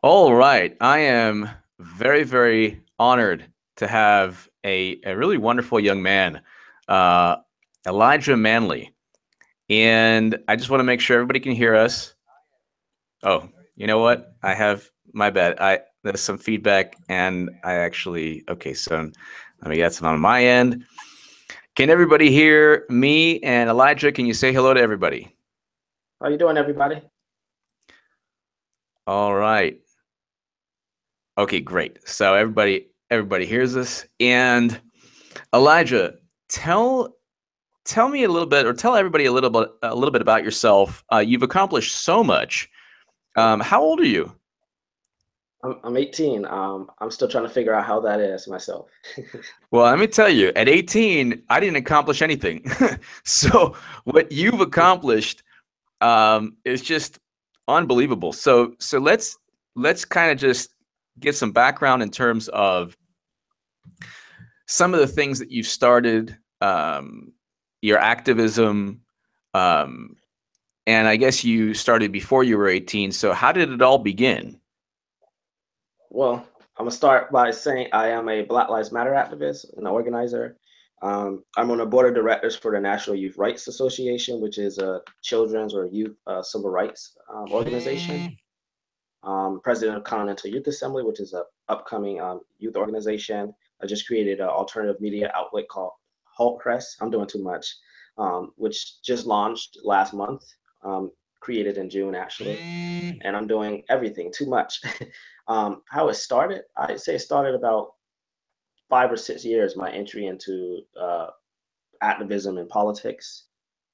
All right. I am very, very honored to have a really wonderful young man, uh, Elijah Manley. And I just want to make sure everybody can hear us. Oh, you know what? I have my bad. There's some feedback, and I actually okay. So let me get some on my end. Can everybody hear me and Elijah? Can you say hello to everybody? How you doing, everybody? All right. Okay, great. So everybody hears us, and Elijah, tell tell me a little bit, or tell everybody a little bit about yourself. You've accomplished so much. How old are you? I'm 18. I'm still trying to figure out how that is myself. Well, let me tell you, at 18, I didn't accomplish anything. So what you've accomplished is just unbelievable. So let's kind of just get some background in terms of some of the things that you've started, your activism, um, and I guess you started before you were 18. So how did it all begin? Well, I'm gonna start by saying I am a Black Lives Matter activist and organizer. I'm on the board of directors for the National Youth Rights Association, which is a children's or youth civil rights organization. President of Continental Youth Assembly, which is a upcoming youth organization. I just created an alternative media outlet called Halt Press. I'm doing too much, which just launched last month. Um, Created in June actually, and I'm doing everything too much. How it started, I'd say it started about 5 or 6 years. My entry into activism and politics.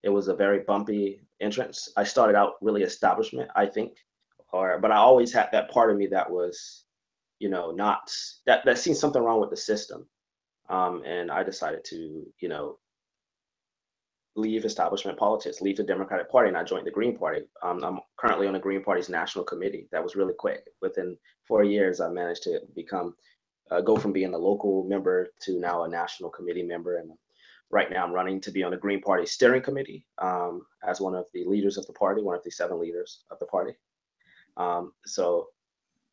It was a very bumpy entrance. I started out really establishment, I think, or but I always had that part of me that was, not that seen something wrong with the system. And I decided to, leave establishment politics, leave the Democratic Party, and I joined the Green Party. I'm currently on the Green Party's national committee. That was really quick. Within 4 years, I managed to become go from being a local member to now a national committee member. And right now, I'm running to be on the Green Party steering committee as one of the leaders of the party, one of the 7 leaders of the party. So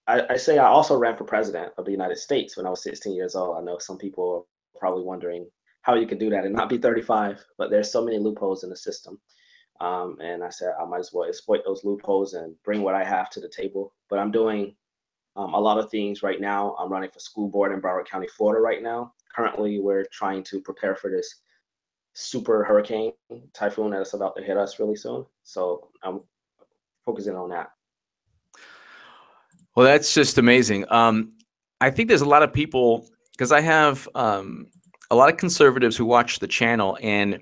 I say I also ran for president of the United States when I was 16 years old. I know some people are probably wondering how you can do that and not be 35, but there's so many loopholes in the system. And I said I might as well exploit those loopholes and bring what I have to the table. But I'm doing a lot of things right now. I'm running for school board in Broward County, Florida right now. Currently, we're trying to prepare for this super hurricane typhoon that's about to hit us really soon. So I'm focusing on that. Well, that's just amazing. I think there's a lot of people because I have a lot of conservatives who watch the channel, and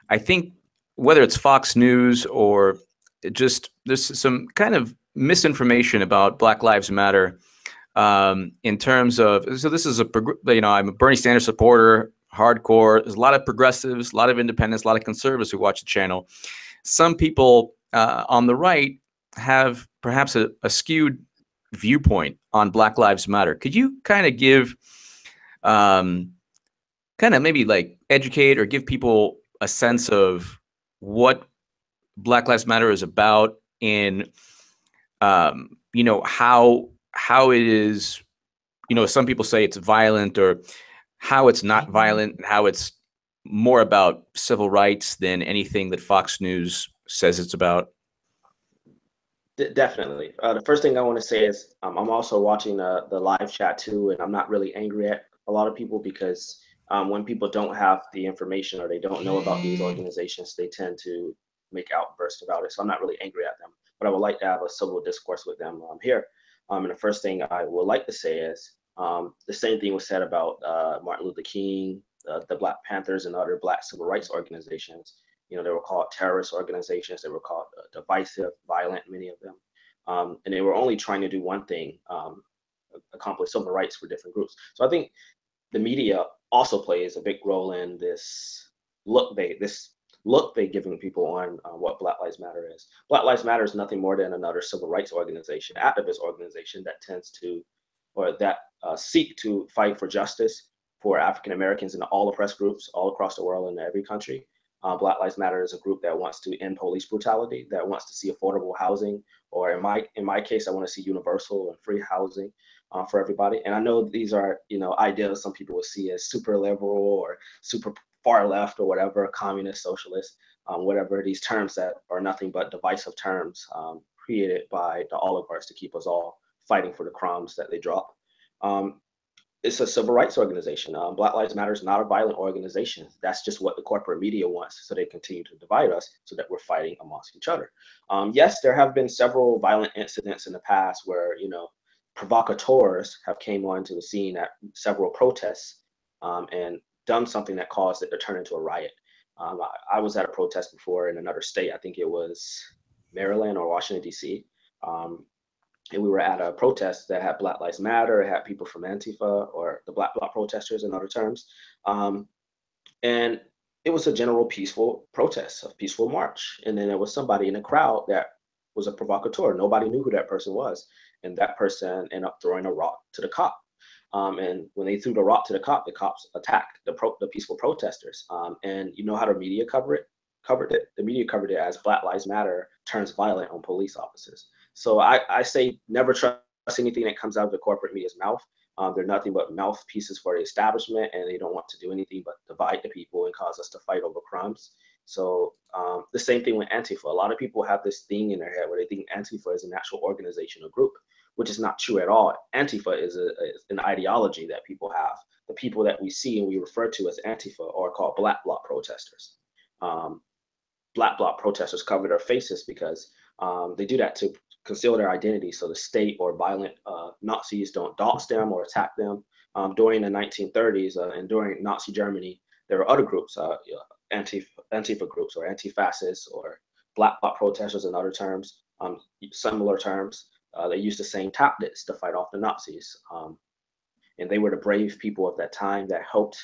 I think whether it's Fox News or just there's some kind of misinformation about Black Lives Matter in terms of so this is I'm a Bernie Sanders supporter, hardcore. There's a lot of progressives, a lot of independents, a lot of conservatives who watch the channel. Some people on the right have perhaps a skewed viewpoint on Black Lives Matter. Could you kind of give, um, kind of maybe like educate or give people a sense of what Black Lives Matter is about, and how it is. Some people say it's violent, or how it's not violent, and how it's more about civil rights than anything that Fox News says it's about. Definitely. The first thing I want to say is I'm also watching the live chat too, and I'm not really angry at a lot of people because when people don't have the information or they don't know about these organizations, they tend to make outbursts about it. So I'm not really angry at them, but I would like to have a civil discourse with them here. And the first thing I would like to say is the same thing was said about Martin Luther King, the Black Panthers, and other Black civil rights organizations. They were called terrorist organizations. They were called divisive, violent, many of them. And they were only trying to do one thing, accomplish civil rights for different groups. So I think the media also plays a big role in this look they giving people on what Black Lives Matter is. Black Lives Matter is nothing more than another civil rights organization, activist organization that tends to, or that seek to fight for justice for African Americans and all oppressed groups all across the world in every country. Black Lives Matter is a group that wants to end police brutality, that wants to see affordable housing, or in my case, I want to see universal and free housing for everybody. And I know these are, ideas some people will see as super liberal or super far left or whatever, communist, socialist, whatever, these terms that are nothing but divisive terms created by the oligarchs to keep us all fighting for the crumbs that they drop. Um, it's a civil rights organization. Black Lives Matter is not a violent organization. That's just what the corporate media wants, so they continue to divide us so that we're fighting amongst each other. Yes, there have been several violent incidents in the past where, provocateurs have came onto the scene at several protests and done something that caused it to turn into a riot. I was at a protest before in another state. I think it was Maryland or Washington, D.C. And we were at a protest that had Black Lives Matter, it had people from Antifa or the Black Bloc protesters in other terms. And it was a general peaceful protest, a peaceful march. And then there was somebody in the crowd that was a provocateur. Nobody knew who that person was. And that person ended up throwing a rock to the cop. And when they threw the rock to the cops attacked the peaceful protesters. And you know how the media covered it? The media covered it as Black Lives Matter turns violent on police officers. So I say never trust anything that comes out of the corporate media's mouth. They're nothing but mouthpieces for the establishment, and they don't want to do anything but divide the people and cause us to fight over crumbs. So the same thing with Antifa. A lot of people have this thing in their head where they think Antifa is an actual organization or group, which is not true at all. Antifa is an ideology that people have. The people that we see and we refer to as Antifa are called Black Bloc protesters. Black Bloc protesters cover their faces because they do that to conceal their identity so the state or violent Nazis don't dox them or attack them. During the 1930s and during Nazi Germany, there were other groups, Antifa groups or anti-fascists or Black Bloc protesters in other terms, similar terms. They used the same tactics to fight off the Nazis. And they were the brave people of that time that helped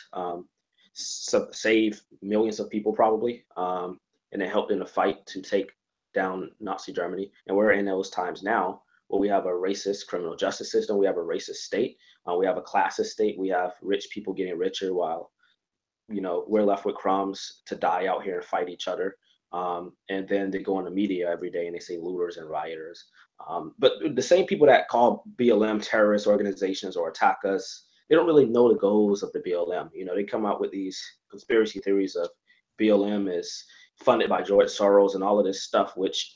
save millions of people probably. And it helped in the fight to take down Nazi Germany. And we're in those times now where we have a racist criminal justice system. We have a racist state. We have a classist state. We have rich people getting richer while, we're left with crumbs to die out here and fight each other. And then they go on the media every day and they say looters and rioters. But the same people that call BLM terrorist organizations or attack us, they don't really know the goals of the BLM. They come out with these conspiracy theories of BLM is funded by George Soros and all of this stuff, which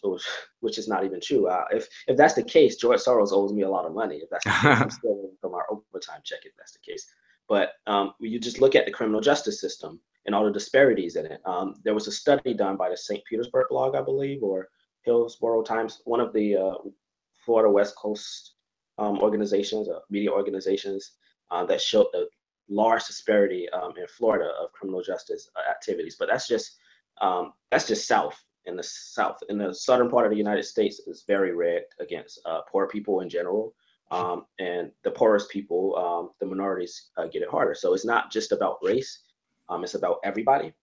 is not even true. If that's the case, George Soros owes me a lot of money. If that's the case, I'm still waiting from our overtime check. If that's the case, but you just look at the criminal justice system and all the disparities in it. There was a study done by the St. Petersburg blog, I believe, or Hillsborough Times, one of the Florida West Coast organizations, media organizations, that showed the large disparity in Florida of criminal justice activities. But that's just South. In the South, in the southern part of the United States, is very red against poor people in general, and the poorest people, the minorities, get it harder. So it's not just about race; it's about everybody.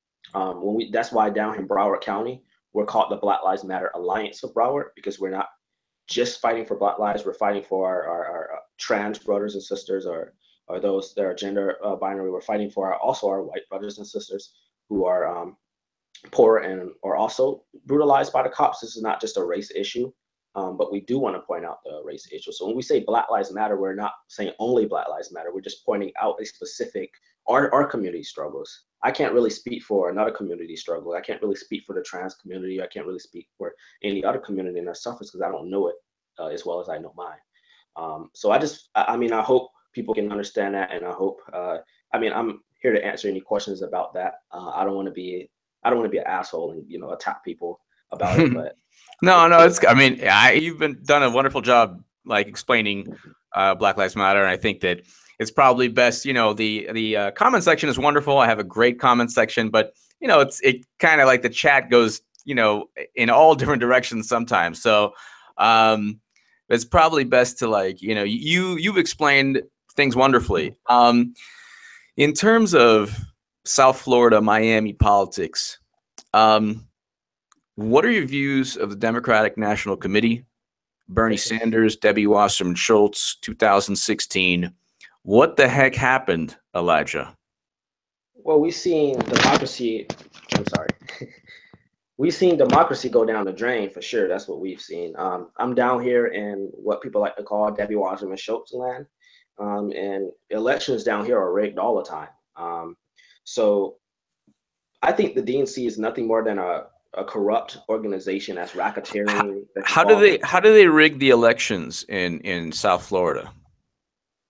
That's why down in Broward County, we're called the Black Lives Matter Alliance of Broward, because we're not just fighting for Black lives; we're fighting for our trans brothers and sisters, or those that are gender binary. We're fighting for also our white brothers and sisters who are poor and are also brutalized by the cops. This is not just a race issue, but we do want to point out the race issue. So when we say Black Lives Matter, we're not saying only Black Lives Matter. We're just pointing out a specific, our community struggles. I can't really speak for another community struggle. I can't really speak for the trans community. I can't really speak for any other community in their suffers because I don't know it as well as I know mine. So I hope people can understand that, and I hope, I'm here to answer any questions about that. I don't want to be an asshole and attack people about it. But no, you've done a wonderful job like explaining Black Lives Matter, and I think that it's probably best. The comment section is wonderful. I have a great comment section, but it kind of like the chat goes in all different directions sometimes. So it's probably best to you've explained things wonderfully. In terms of South Florida, Miami politics, what are your views of the Democratic National Committee, Bernie Sanders, Debbie Wasserman Schultz, 2016? What the heck happened, Elijah? Well, we've seen democracy I'm sorry. We've seen democracy go down the drain for sure. That's what we've seen. I'm down here in what people like to call Debbie Wasserman Schultz land, and elections down here are rigged all the time. So I think the DNC is nothing more than a corrupt organization that's How, racketeering, that's involved in. how do they rig the elections in South Florida?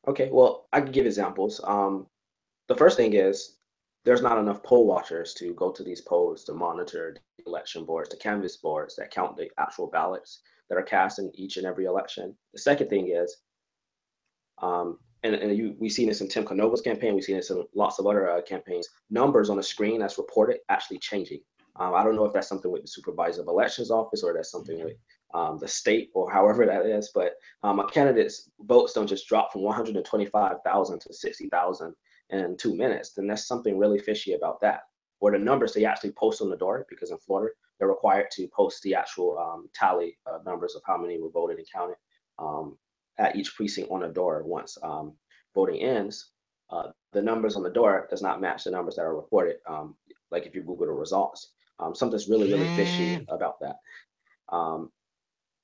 Okay, well, I can give examples. The first thing is there's not enough poll watchers to go to these polls to monitor the election boards, the canvas boards that count the actual ballots that are cast in each and every election. The second thing is, we've seen this in Tim Canova's campaign, we've seen this in lots of other campaigns, numbers on the screen that's reported actually changing. I don't know if that's something with the supervisor of elections office or that's something with the state or however that is, but a candidate's votes don't just drop from 125,000 to 60,000 in 2 minutes. Then there's something really fishy about that. Or the numbers they actually post on the door, because in Florida they're required to post the actual tally numbers of how many were voted and counted at each precinct on the door once voting ends. The numbers on the door does not match the numbers that are reported. Like if you Google the results, something's really fishy about that. Um,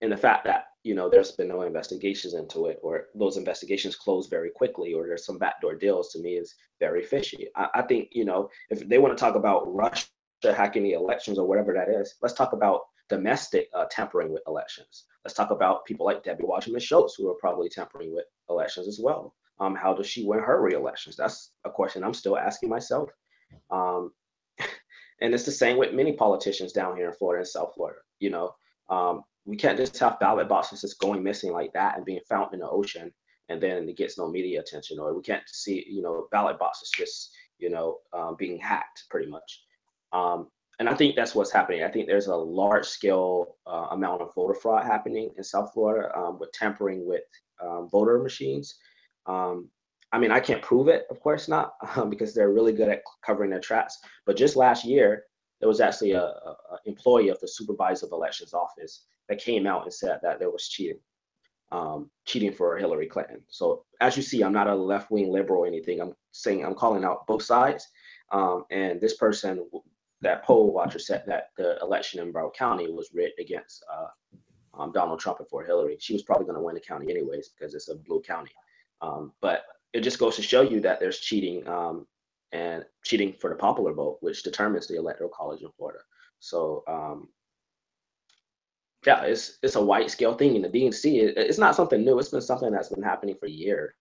and the fact that there's been no investigations into it, or those investigations close very quickly, or there's some backdoor deals, to me is very fishy. I think if they want to talk about Russia hacking the elections or whatever that is, let's talk about domestic tampering with elections. Let's talk about people like Debbie Wasserman Schultz, who are probably tampering with elections as well. How does she win her re-elections? That's a question I'm still asking myself. Um, and it's the same with many politicians down here in Florida and South Florida. We can't just have ballot boxes just going missing like that and being found in the ocean, and then it gets no media attention. Or we can't see ballot boxes just being hacked pretty much. And I think that's what's happening. I think there's a large scale amount of voter fraud happening in South Florida with tampering with voter machines. I mean, I can't prove it, of course not, because they're really good at covering their tracks. But just last year, there was actually a employee of the supervisor of elections office that came out and said that there was cheating for Hillary Clinton. So as you see, I'm not a left-wing liberal or anything. I'm calling out both sides. And this person, that poll watcher, said that the election in Broward County was rigged against Donald Trump and for Hillary. She was probably going to win the county anyways because it's a blue county. But it just goes to show you that there's cheating and cheating for the popular vote, which determines the electoral college in Florida. So yeah, it's a wide scale thing in the DNC. It's not something new. It's been something that's been happening for years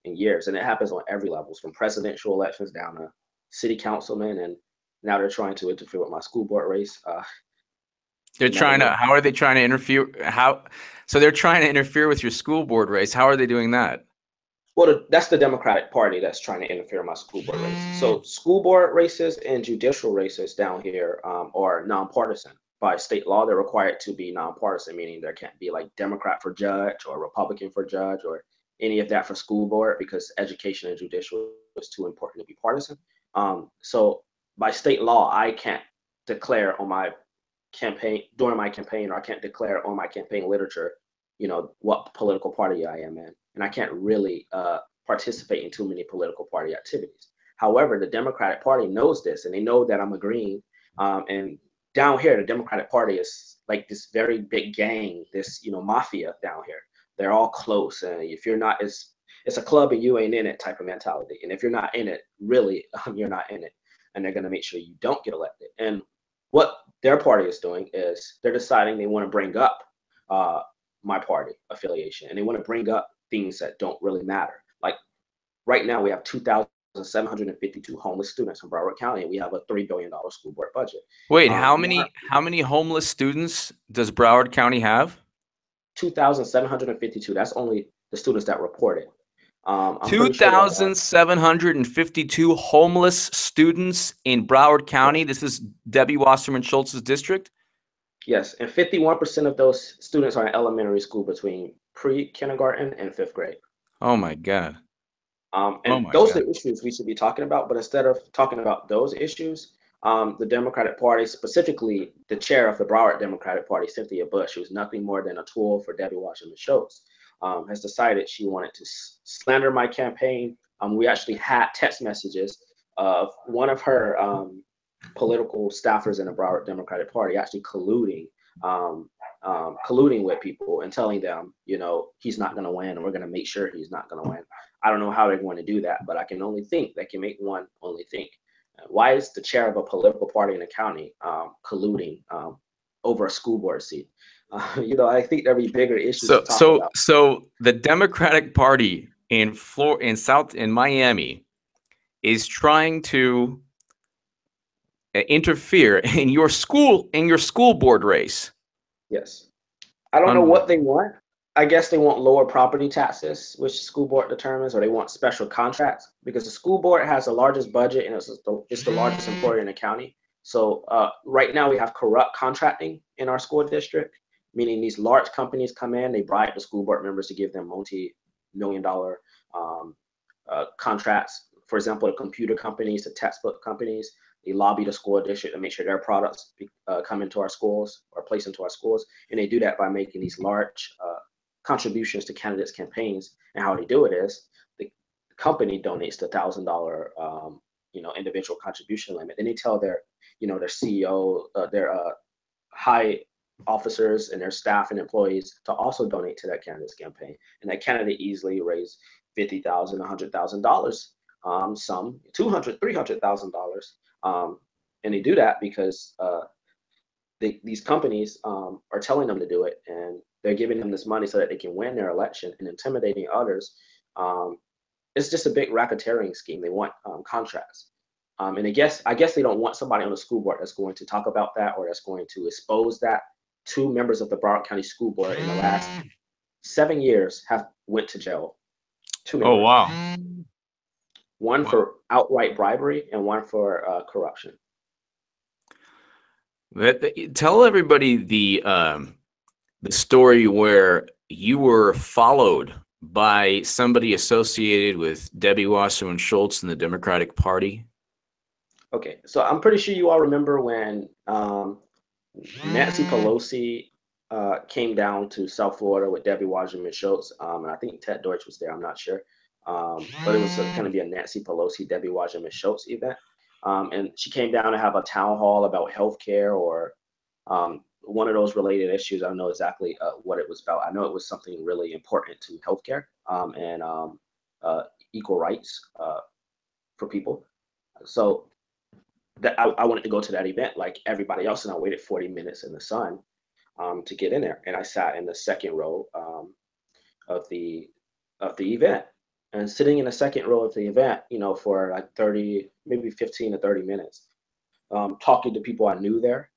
and years, and it happens on every levels, from presidential elections down to city councilmen, and now they're trying to interfere with my school board race. They're trying to. How are they trying to interfere? So they're trying to interfere with your school board race. How are they doing that? Well, that's the Democratic Party that's trying to interfere in my school board race. So school board races and judicial races down here are nonpartisan. By state law, they're required to be nonpartisan, meaning there can't be like Democrat for judge or Republican for judge or any of that for school board, because education and judicial is too important to be partisan. So by state law, I can't declare on my campaign during my campaign, or I can't declare on my campaign literature, what political party I am in, and I can't really participate in too many political party activities. However, the Democratic Party knows this, and they know that I'm agreeing. And down here, the Democratic Party is like this very big gang, this mafia down here. They're all close, and if you're not, it's a club and you ain't in it type of mentality. And if you're not in it, really, you're not in it, and they're gonna make sure you don't get elected. And what their party is doing is they're deciding they want to bring up my party affiliation, and they want to bring up things that don't really matter. Like right now, we have 2,752 homeless students in Broward County, and we have a $3 billion school board budget. Wait, how many homeless students does Broward County have? 2,752. That's only the students that reported. I'm pretty sure 2,752 homeless students in Broward County. This is Debbie Wasserman Schultz's district? Yes, and 51% of those students are in elementary school between pre-kindergarten and 5th grade. Oh my God. And those are the issues we should be talking about. But instead of talking about those issues, the Democratic Party, specifically the chair of the Broward Democratic Party, Cynthia Bush, who's nothing more than a tool for Debbie Wasserman Schultz, has decided she wanted to slander my campaign. We actually had text messages of one of her political staffers in the Broward Democratic Party actually um, colluding with people and telling them, he's not going to win, and we're going to make sure he's not going to win. I don't know how they're going to do that, but I can only think they can make one only think. Why is the chair of a political party in the county colluding over a school board seat? I think there'll be bigger issues to So talk so about. so the Democratic Party in Miami is trying to interfere in your school board race. Yes. I don't know what they Unbelievable. want. I guess they want lower property taxes, which the school board determines, or they want special contracts because the school board has the largest budget and it's the largest employer in the county. So right now we have corrupt contracting in our school district, meaning these large companies come in, they bribe the school board members to give them multi-million dollar um, contracts. For example, the computer companies, the textbook companies, they lobby the school district to make sure their products come into our schools or placed into our schools. And they do that by making these large contributions to candidates' campaigns. And how they do it is the company donates the $1,000, individual contribution limit. Then they tell their CEO, their high officers and their staff and employees to also donate to that candidate's campaign. And that candidate easily raised $50,000, $100,000, some $200,000, $300,000. And they do that because these companies are telling them to do it, and they're giving them this money so that they can win their election and intimidating others. Um, it's just a big racketeering scheme. They want contracts. And I guess they don't want somebody on the school board that's going to talk about that or that's going to expose that. Two members of the Broward County School Board in the last 7 years have went to jail. Two Oh members, wow. one Wow. for outright bribery and one for corruption. Tell everybody the story where you were followed by somebody associated with Debbie Wasserman Schultz and the Democratic Party. Okay, so I'm pretty sure you all remember when Nancy Pelosi came down to South Florida with Debbie Wasserman Schultz, and I think Ted Deutsch was there. I'm not sure, but it was going to be a Nancy Pelosi, Debbie Wasserman Schultz event, and she came down to have a town hall about healthcare or one of those related issues. I don't know exactly what it was about. I know it was something really important to healthcare and equal rights for people. So that I wanted to go to that event like everybody else, and I waited 40 minutes in the sun to get in there, and I sat in the second row of the event. And sitting in the second row of the event, for like 30, maybe 15 to 30 minutes, talking to people I knew there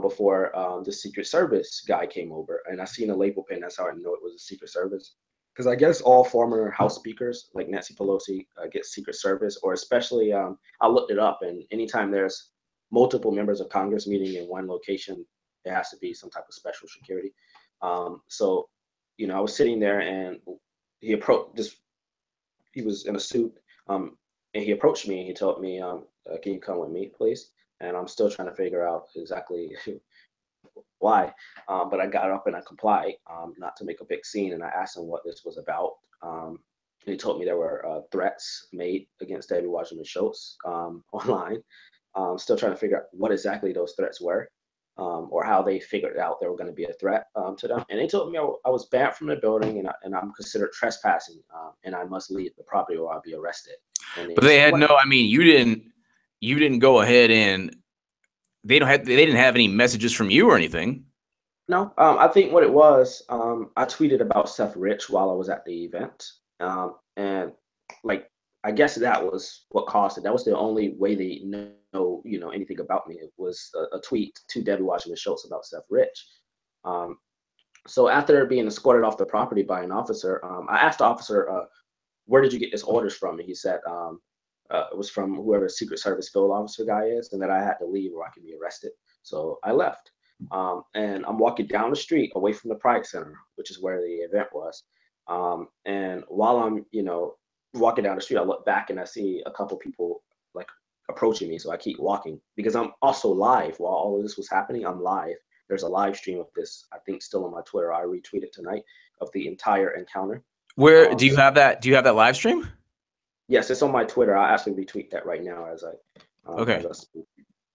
before the Secret Service guy came over, and I seen a label pin. That's how I know it was a Secret Service. Because I guess all former House speakers, like Nancy Pelosi, get Secret Service, or especially I looked it up, and anytime there's multiple members of Congress meeting in one location, it has to be some type of special security. So, I was sitting there, and he approached. He was in a suit, and he approached me, and he told me, "Can you come with me, please?" And I'm still trying to figure out exactly why. But I got up and I complied, not to make a big scene. And I asked him what this was about. And he told me there were threats made against David Washington Schultz online. Still trying to figure out what exactly those threats were, or how they figured out there were going to be a threat to them. And they told me I was banned from the building, and I'm considered trespassing, and I must leave the property or I'll be arrested. And But they they said, had what? no. I mean, you didn't go ahead and they didn't have any messages from you or anything. No, I think what it was, I tweeted about Seth Rich while I was at the event, and like I guess that was what caused it. That was the only way they know, anything about me. It was a tweet to Debbie Washington Schultz about Seth Rich. Um, so after being escorted off the property by an officer, I asked the officer, "Where did you get this orders from?" And he said, "It was from whoever the Secret Service field officer guy is, and that I had to leave or I could be arrested." So I left. And I'm walking down the street away from the Pride Center, which is where the event was. And while I'm, walking down the street, I look back and I see a couple people like approaching me. So I keep walking because I'm also live while all of this was happening. I'm live. There's a live stream of this, I think, still on my Twitter. I retweeted tonight of the entire encounter. Where do you So have that? Do you have that live stream? yes, it's on my Twitter. I actually retweet that right now as Okay. I speak.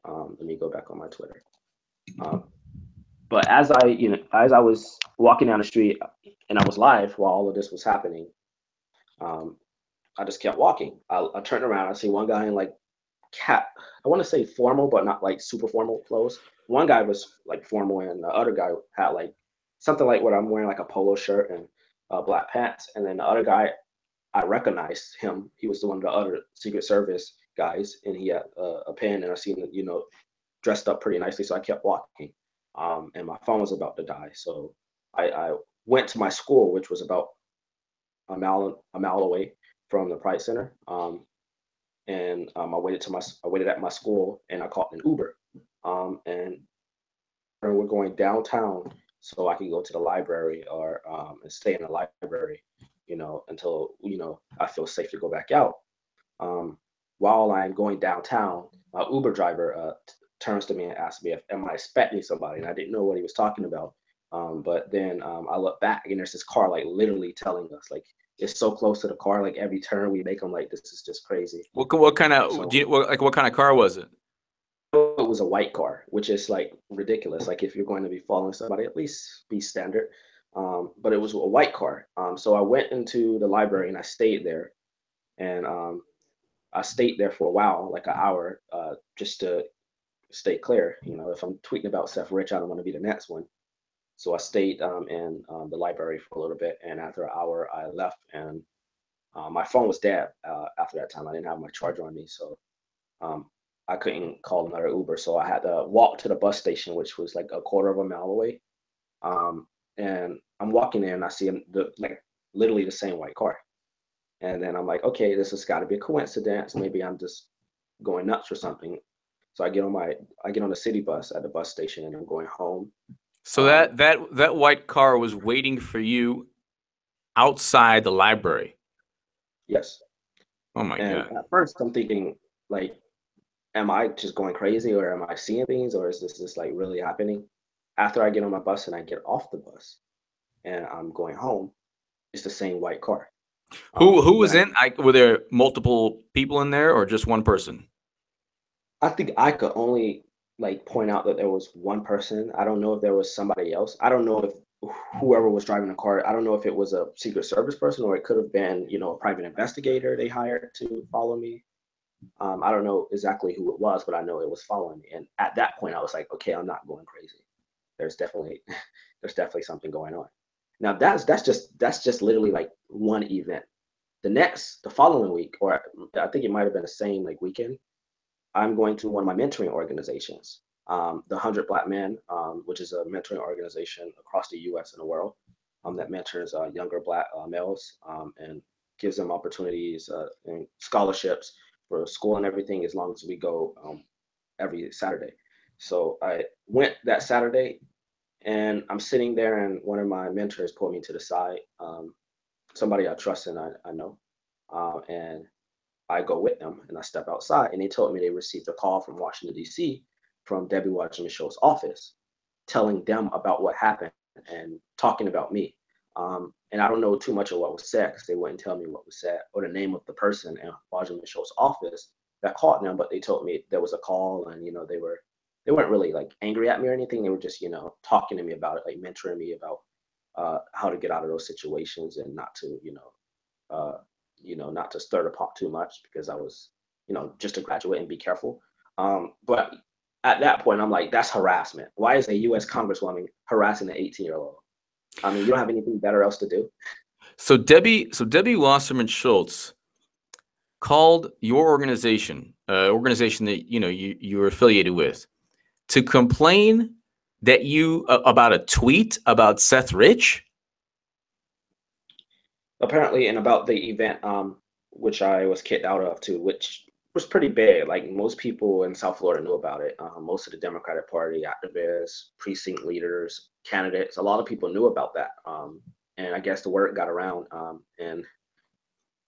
Let me go back on my Twitter. But as I was walking down the street and I was live while all of this was happening, um, I just kept walking. I turned around. I see one guy in like I want to say formal, but not like super formal clothes. One guy was like formal, and the other guy had like something like what I'm wearing, like a polo shirt and black pants. And then the other guy, I recognized him. He was one of the other Secret Service guys, and he had a pen, and I seen him, dressed up pretty nicely. So I kept walking, and my phone was about to die. So I went to my school, which was about a mile away from the Pride Center. And I waited at my school, and I called an Uber. And we're going downtown so I can go to the library or and stay in the library, until I feel safe to go back out. While I'm going downtown, my Uber driver turns to me and asks me if am I expecting somebody, and I didn't know what he was talking about. But then I look back, and there's this car like literally telling us, like, it's so close to the car, like every turn we make, I'm like, this is just crazy. What kind of So what kind of car was it? it was a white car, which is like ridiculous. Like if you're going to be following somebody, at least be standard. But it was a white car. So I went into the library and I stayed there, and I stayed there for a while, like an hour, just to stay clear. If I'm tweeting about Seth Rich, I don't want to be the next one. So I stayed in the library for a little bit, and after an hour, I left, and my phone was dead after that time. I didn't have my charger on me, so um, I couldn't call another Uber. So I had to walk to the bus station, which was like a quarter of a mile away. Um, and I'm walking there, and I see like literally the same white car. And then I'm like, okay, this has got to be a coincidence. Maybe I'm just going nuts or something. So I get on the city bus at the bus station, and I'm going home. So that white car was waiting for you outside the library. Yes. Oh my And God. at first I'm thinking, like, am I just going crazy, or am I seeing things, or is this just like really happening? After I get on my bus and I get off the bus and I'm going home, it's the same white car. Who When was in? Were there multiple people in there or just one person? I think I could only like point out that there was one person. I don't know if there was somebody else. I don't know if whoever was driving the car, I don't know if it was a Secret Service person, or it could have been, a private investigator they hired to follow me. I don't know exactly who it was, but I know it was following me. And at that point, I was like, okay, I'm not going crazy. There's definitely there's definitely something going on. Now that's just literally like one event. The following week, or I think it might have been the same like weekend, I'm going to one of my mentoring organizations, the 100 Black Men, which is a mentoring organization across the U.S. and the world, that mentors younger Black males, and gives them opportunities and scholarships for school and everything, as long as we go every Saturday. So I went that Saturday, and I'm sitting there, and one of my mentors pulled me to the side, somebody I trust and I know, and I go with them, and I step outside, and they told me they received a call from Washington, D.C., from Debbie Wasserman Schultz's office, telling them about what happened and talking about me. And I don't know too much of what was said, because they wouldn't tell me what was said or the name of the person in Wasserman Schultz's office that called them, but they told me there was a call, and they weren't really like angry at me or anything. They were just talking to me about it, like mentoring me about how to get out of those situations, and not to uh, not to stir the pot too much, because I was, just a graduate, and be careful. But at that point, I'm like, that's harassment. Why is a U.S. Congresswoman harassing an 18-year-old? I mean, you don't have anything better else to do. So Debbie Wasserman Schultz called your organization, organization that you were affiliated with, to complain that about a tweet about Seth Rich. Apparently, and about the event, which I was kicked out of too, which was pretty big. Like, most people in South Florida knew about it. Most of the Democratic Party activists, precinct leaders, candidates, a lot of people knew about that. And I guess the word got around. And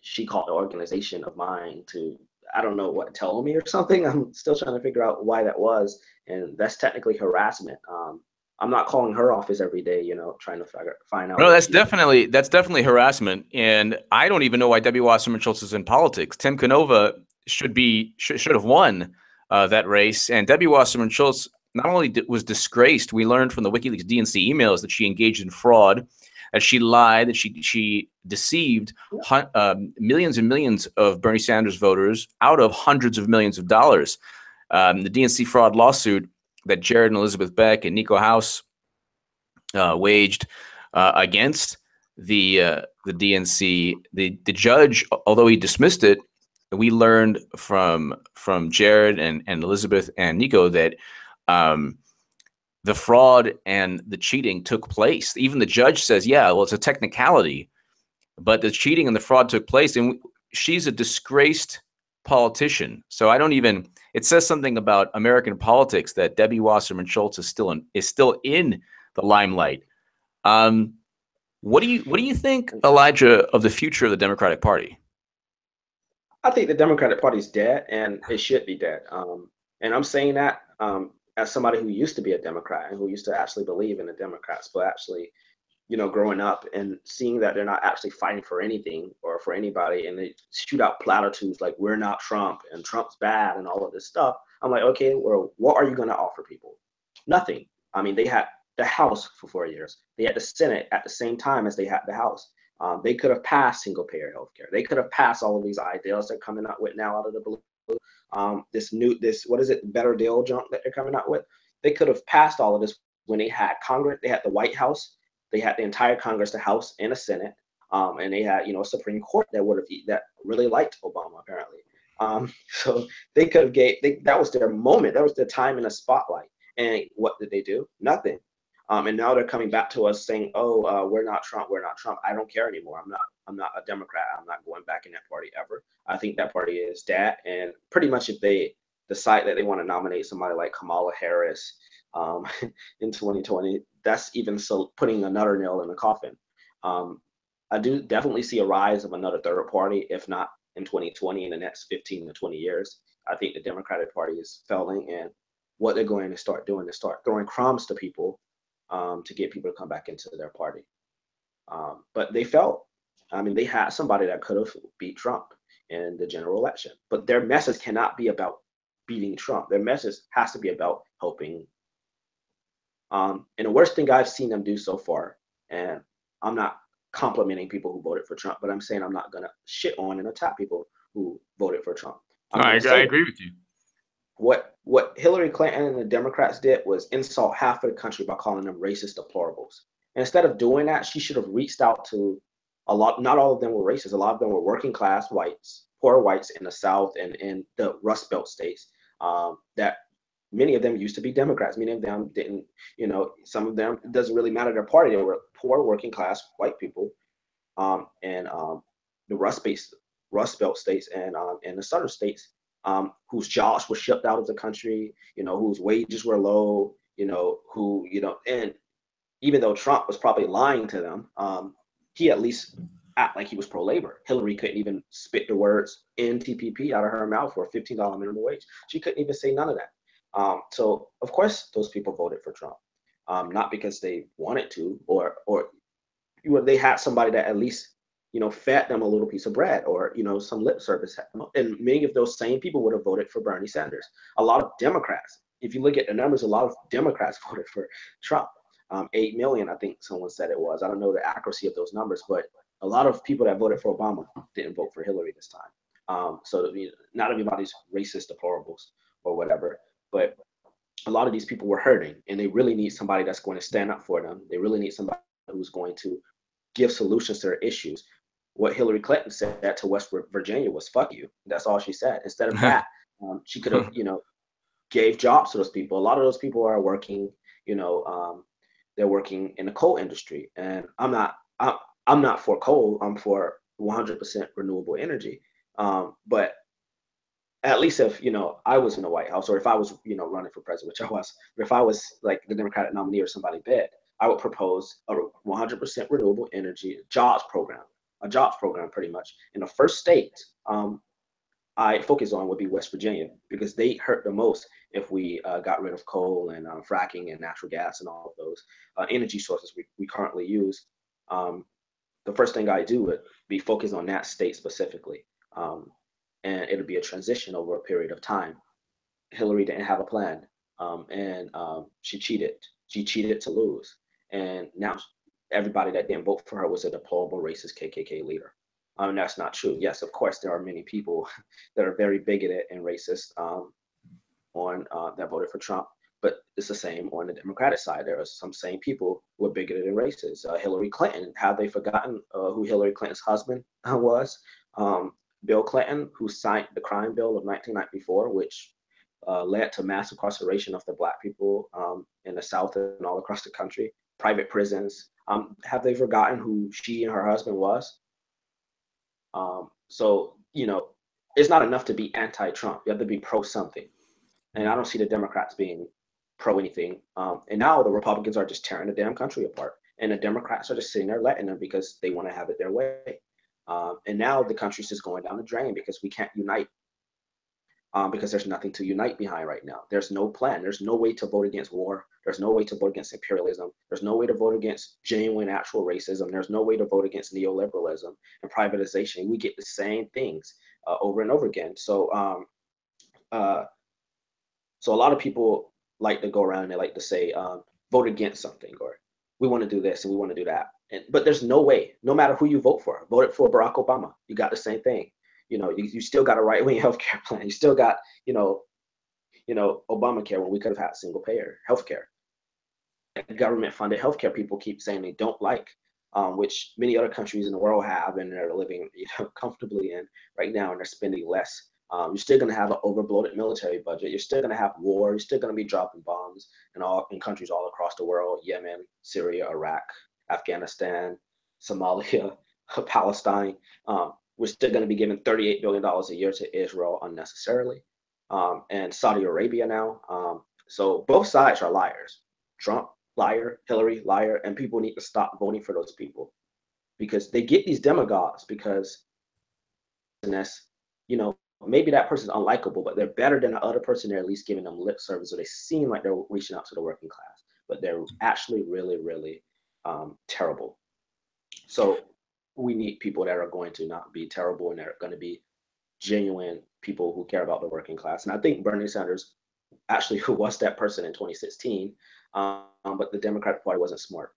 she called the organization of mine to, I don't know what, tell me or something. I'm still trying to figure out why that was, and that's technically harassment. I'm not calling her office every day, trying to find out No, if that's she. definitely harassment, and I don't even know why Debbie Wasserman Schultz is in politics. Tim Canova should have won that race. And Debbie Wasserman Schultz not only was disgraced, we learned from the WikiLeaks DNC emails that she engaged in fraud, that she lied, that she deceived millions and millions of Bernie Sanders voters out of hundreds of millions of dollars. The DNC fraud lawsuit that Jared and Elizabeth Beck and Nico House waged against the DNC, the judge, although he dismissed it, we learned from Jared and Elizabeth and Nico that the fraud and the cheating took place. Even the judge says, yeah, well, it's a technicality, but the cheating and the fraud took place. And she's a disgraced politician. So I don't even, it says something about American politics that Debbie Wasserman Schultz is still in the limelight. What do you think, Elijah, of the future of the Democratic Party? I think the Democratic Party is dead, and it should be dead. And I'm saying that as somebody who used to be a Democrat and who used to actually believe in the Democrats, but actually, growing up and seeing that they're not actually fighting for anything or for anybody, and they shoot out platitudes like "we're not Trump" and "Trump's bad" and all of this stuff. I'm like, okay, well, what are you going to offer people? Nothing. I mean, they had the House for 4 years. They had the Senate at the same time as they had the House. They could have passed single payer healthcare. They could have passed all of these ideas they're coming out with now out of the blue. This what is it, better deal junk that they're coming out with. They could have passed all of this when they had Congress. They had the White House. They had the entire Congress, the House and the Senate, and they had a Supreme Court that really liked Obama apparently. So they could have that was their moment. That was their time in the spotlight. And what did they do? Nothing. And now they're coming back to us saying, "Oh, we're not Trump. We're not Trump." I don't care anymore. I'm not a Democrat. I'm not going back in that party ever. I think that party is dead. And pretty much, if they decide that they want to nominate somebody like Kamala Harris in 2020, that's even so putting another nail in the coffin. I do definitely see a rise of another third party, if not in 2020, in the next 15 to 20 years. I think the Democratic Party is failing, and what they're going to start doing is start throwing crumbs to people to get people to come back into their party. But they failed. I mean, they had somebody that could have beat Trump in the general election, but their message cannot be about beating Trump. Their message has to be about helping. And the worst thing I've seen them do so far, and I'm not complimenting people who voted for Trump, but I'm saying I'm not going to shit on and attack people who voted for Trump. I agree with you. What Hillary Clinton and the Democrats did was insult half of the country by calling them racist deplorables. And instead of doing that, she should have reached out to a lot. Not all of them were racist. A lot of them were working class whites, poor whites in the South and in the Rust Belt states. That many of them used to be Democrats. Many of them didn't. Some of them, it doesn't really matter their party. They were poor working class white people, and the Rust Belt states and the Southern states, whose jobs were shipped out of the country, whose wages were low, and even though Trump was probably lying to them, he at least act like he was pro-labor. Hillary couldn't even spit the words NTPP out of her mouth for a $15 minimum wage. She couldn't even say none of that. So of course those people voted for Trump, not because they wanted to, or they had somebody that at least fed them a little piece of bread, or some lip service. And many of those same people would have voted for Bernie Sanders. A lot of Democrats, if you look at the numbers, a lot of Democrats voted for Trump. 8 million, I think someone said it was. I don't know the accuracy of those numbers, but a lot of people that voted for Obama didn't vote for Hillary this time. So not everybody's racist deplorables or whatever, but a lot of these people were hurting, and they really need somebody that's going to stand up for them. They really need somebody who's going to give solutions to their issues. What Hillary Clinton said to West Virginia was "fuck you." That's all she said. Instead of that, she could have, gave jobs to those people. A lot of those people are working, they're working in the coal industry, and I'm not for coal. I'm for 100% renewable energy. But at least if I was in the White House, or if I was running for president, which I was, or if I was like the Democratic nominee or somebody bid, I would propose a 100% renewable energy jobs program, pretty much. In the first state I focus on would be West Virginia, because they hurt the most if we got rid of coal and fracking and natural gas and all of those energy sources we currently use. The first thing I do would be focus on that state specifically. And it'll be a transition over a period of time. Hillary didn't have a plan, and she cheated. She cheated to lose, and now everybody that didn't vote for her was a deplorable racist KKK leader. That's not true. Yes, of course, there are many people that are very bigoted and racist on that voted for Trump, but it's the same on the Democratic side. There are some same people who are bigoted and racist. Hillary Clinton, have they forgotten who Hillary Clinton's husband was? Um, Bill Clinton, who signed the crime bill of 1994, which led to mass incarceration of the Black people in the South and all across the country, private prisons. Have they forgotten who she and her husband was? So, it's not enough to be anti-Trump. You have to be pro something. And I don't see the Democrats being pro anything. And now the Republicans are just tearing the damn country apart. And the Democrats are just sitting there letting them because they want to have it their way. And now the country's just going down the drain because we can't unite, because there's nothing to unite behind right now. There's no plan. There's no way to vote against war. There's no way to vote against imperialism. There's no way to vote against genuine actual racism. There's no way to vote against neoliberalism and privatization. We get the same things over and over again. So a lot of people like to go around and they like to say, vote against something, or we want to do this and we want to do that. But there's no way, no matter who you vote for, voted for Barack Obama, you got the same thing. You still got a right-wing healthcare plan. You still got, Obamacare, when we could have had single payer healthcare. Government funded healthcare people keep saying they don't like, which many other countries in the world have, and they're living comfortably in right now, and they're spending less. You're still going to have an overbloated military budget. You're still going to have war. You're still going to be dropping bombs in countries all across the world: Yemen, Syria, Iraq, Afghanistan, Somalia, Palestine. We're still going to be giving $38 billion a year to Israel unnecessarily, and Saudi Arabia now. So both sides are liars. Trump, liar; Hillary, liar. And people need to stop voting for those people, because they get these demagogues because, maybe that person's unlikable, but they're better than the other person. They're at least giving them lip service, or they seem like they're reaching out to the working class, but they're actually really, really terrible. So we need people that are going to not be terrible, and they're going to be genuine people who care about the working class. And I think Bernie Sanders actually was that person in 2016, but the Democratic Party wasn't smart.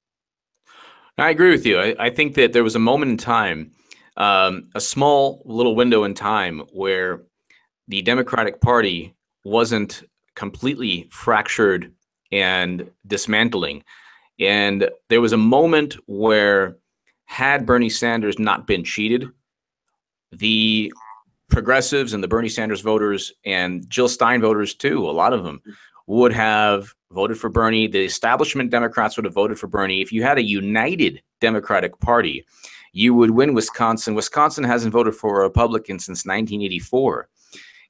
I agree with you. I think that there was a moment in time, a small little window in time, where the Democratic Party wasn't completely fractured and dismantling. And there was a moment where, had Bernie Sanders not been cheated, the progressives and the Bernie Sanders voters, and Jill Stein voters too, a lot of them, would have voted for Bernie. The establishment Democrats would have voted for Bernie. If you had a united Democratic Party, you would win Wisconsin. Wisconsin hasn't voted for a Republican since 1984.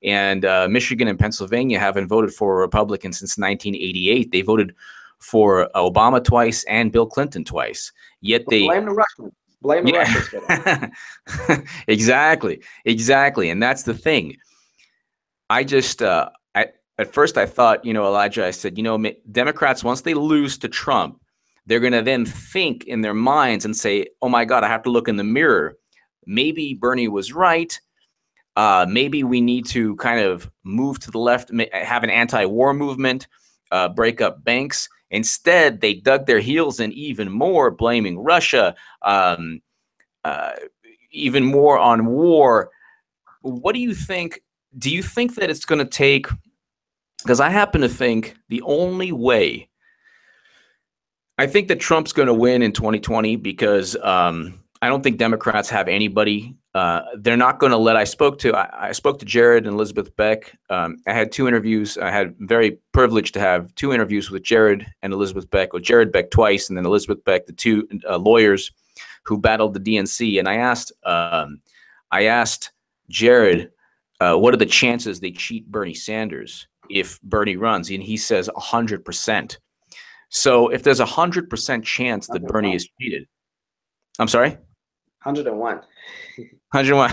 And Michigan and Pennsylvania haven't voted for a Republican since 1988. They voted for Obama twice and Bill Clinton twice. Yet they blame the Russians. Blame the Russians for that. Exactly. And that's the thing. I just, at first I thought, Elijah, I said, Democrats, once they lose to Trump, they're going to then think in their minds and say, oh my God, I have to look in the mirror. Maybe Bernie was right. Maybe we need to kind of move to the left, have an anti-war movement, break up banks. Instead, they dug their heels in even more, blaming Russia, even more on war. What do you think? Do you think that it's going to take? Because I happen to think the only way, I think that Trump's going to win in 2020, because I don't think Democrats have anybody. They're not going to let. I spoke to Jared and Elizabeth Beck. I had 2 interviews. I had very privileged to have 2 interviews with Jared and Elizabeth Beck. With Jared Beck twice, and then Elizabeth Beck, the 2 lawyers who battled the DNC. And I asked Jared, what are the chances they cheat Bernie Sanders if Bernie runs? And he says 100%. So if there's 100% chance that Bernie is cheated, I'm sorry? 101. 101.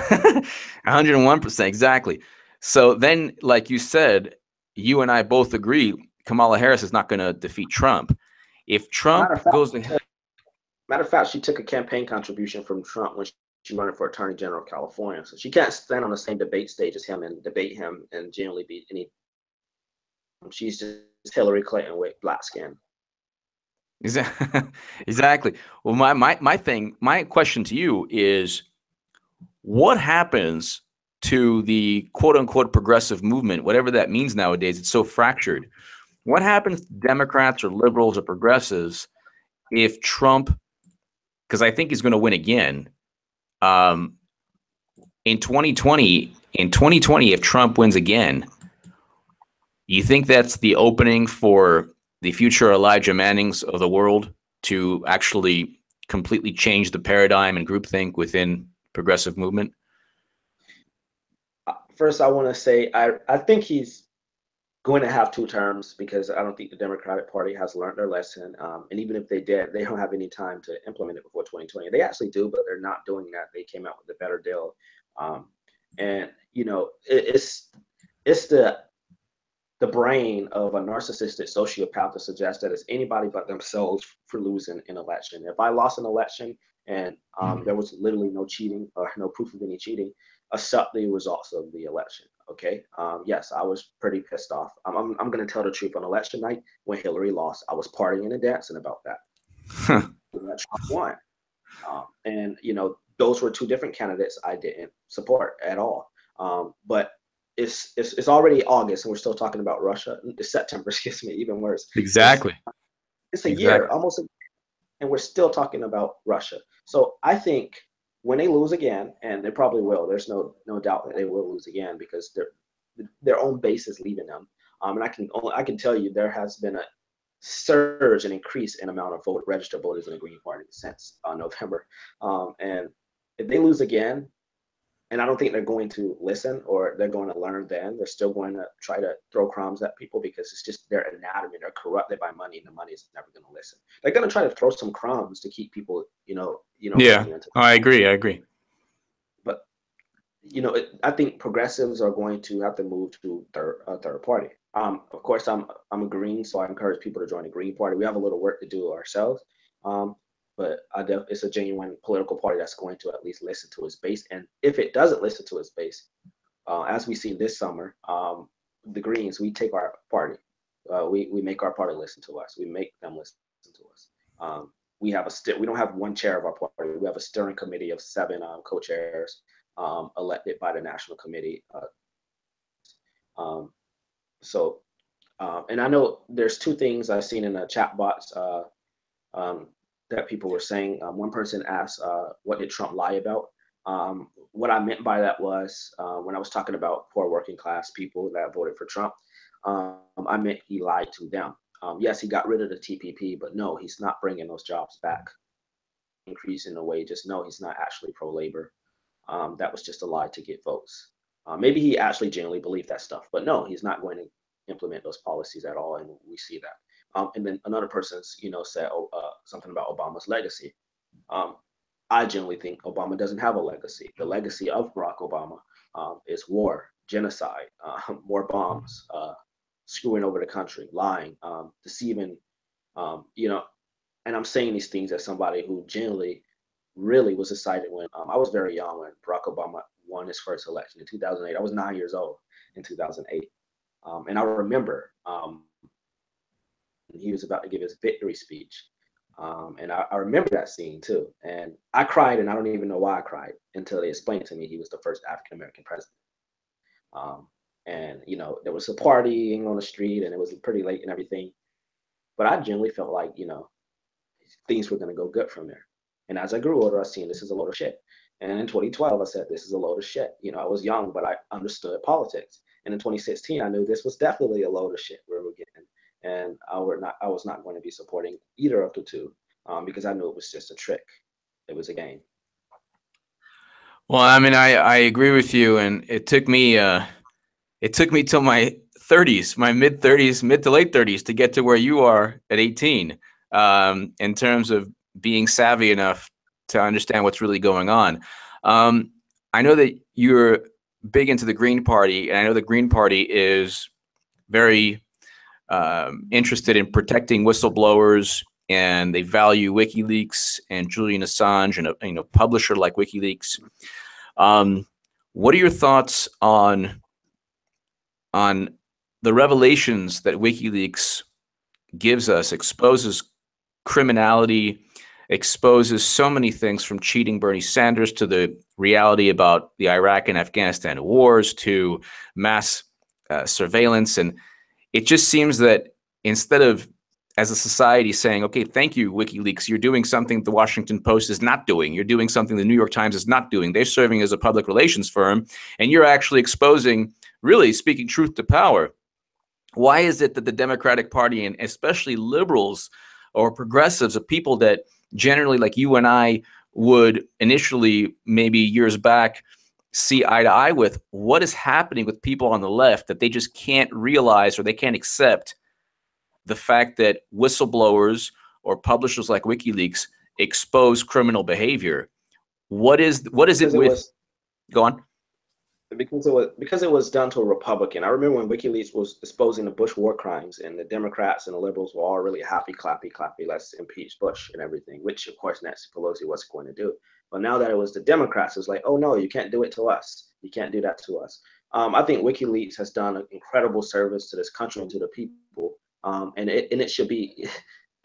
101%, exactly. So then, like you said, you and I both agree Kamala Harris is not going to defeat Trump. If Trump goes to... Matter of fact, she took a campaign contribution from Trump when she running for Attorney General of California. So she can't stand on the same debate stage as him and debate him and genuinely be any She's just Hillary Clinton with black skin. Exactly. Well, my question to you is, what happens to the quote unquote progressive movement, whatever that means nowadays? It's so fractured. What happens to Democrats or liberals or progressives if Trump, because I think he's going to win again, um, in 2020, if Trump wins again, you think that's the opening for the future Elijah Mannings of the world to actually completely change the paradigm and groupthink within progressive movement? First, I want to say I think he's going to have two terms because I don't think the Democratic Party has learned their lesson. And even if they did, they don't have any time to implement it before 2020. They actually do, but they're not doing that. They came out with a better deal. And you know, it's the brain of a narcissistic sociopath to suggest that it's anybody but themselves for losing an election. If I lost an election and there was literally no cheating or no proof of any cheating, accept the results of the election. Okay. Yes, I was pretty pissed off. I'm going to tell the truth. On election night, when Hillary lost, I was partying and dancing about that. That Trump won. And, you know, those were two different candidates I didn't support at all. But it's already August and we're still talking about Russia. It's September, excuse me, even worse. Exactly. It's a year, Exactly. almost, and we're still talking about Russia. So I think when they lose again, and they probably will, there's no doubt that they will lose again because their own base is leaving them. And I can tell you there has been a surge and increase in amount of registered voters in the Green Party since November. And if they lose again, and I don't think they're going to listen or they're going to learn then. They're still going to try to throw crumbs at people because it's just their anatomy. They're corrupted by money, and the money is never going to listen. They're going to try to throw some crumbs to keep people, Yeah, listening to. I agree. I agree. But I think progressives are going to have to move to third party. Of course, I'm a Green, so I encourage people to join the Green Party. We have a little work to do ourselves, but it's a genuine political party that's going to at least listen to its base. And if it doesn't listen to its base, as we see this summer, the Greens, we take our party, we make our party listen to us. We make them listen to us. We don't have one chair of our party. We have a steering committee of 7 co-chairs elected by the national committee. Um, so, and I know there's two things I've seen in the chat box um, that people were saying. One person asked, "What did Trump lie about?" What I meant by that was when I was talking about poor working class people that voted for Trump, I meant he lied to them. Yes, he got rid of the TPP, but no, he's not bringing those jobs back. Increasing the wages, no, he's not actually pro-labor. That was just a lie to get votes. Maybe he actually genuinely believed that stuff, but no, he's not going to implement those policies at all, and we see that. And then another person's, said something about Obama's legacy. Um, I genuinely think Obama doesn't have a legacy. The legacy of Barack Obama is war, genocide, more bombs, screwing over the country, lying, deceiving, you know. And I'm saying these things as somebody who genuinely really was excited when I was very young when Barack Obama won his first election in 2008. I was 9 years old in 2008. And I remember he was about to give his victory speech. And I remember that scene too. And I cried, and I don't even know why I cried until they explained to me he was the first African American president. Um, and, there was a partying on the street, and it was pretty late and everything. But I genuinely felt like, things were going to go good from there. And as I grew older, I seen this is a load of shit. And in 2012, I said, this is a load of shit. I was young, but I understood politics. And in 2016, I knew this was definitely a load of shit where we're getting. And I was not going to be supporting either of the two because I knew it was just a trick. It was a game. Well, I mean, I agree with you, and it took me till my 30s, my mid 30s, mid to late 30s, to get to where you are at 18, in terms of being savvy enough to understand what's really going on. I know that you're big into the Green Party, and I know the Green Party is very interested in protecting whistleblowers, and they value WikiLeaks and Julian Assange and a publisher like WikiLeaks. What are your thoughts on the revelations that WikiLeaks gives us exposes criminality, exposes so many things from cheating Bernie Sanders to the reality about the Iraq and Afghanistan wars to mass surveillance. And it just seems that instead of, as a society, saying, okay, thank you, WikiLeaks, you're doing something the Washington Post is not doing. You're doing something the New York Times is not doing. They're serving as a public relations firm, and you're actually exposing, really speaking truth to power. Why is it that the Democratic Party, and especially liberals or progressives, of people that generally, like you and I, would initially, maybe years back, see eye to eye with, what is happening with people on the left that they just can't realize or they can't accept the fact that whistleblowers or publishers like WikiLeaks expose criminal behavior? What is it because it with? was Go on. because it was done to a Republican. I remember when WikiLeaks was exposing the Bush war crimes, and the Democrats and the liberals were all really happy, clappy, clappy, let's impeach Bush and everything, which of course Nancy Pelosi wasn't going to do. But now that it was the Democrats, it was like, oh no, you can't do it to us. You can't do that to us. I think WikiLeaks has done an incredible service to this country and to the people, and it should be.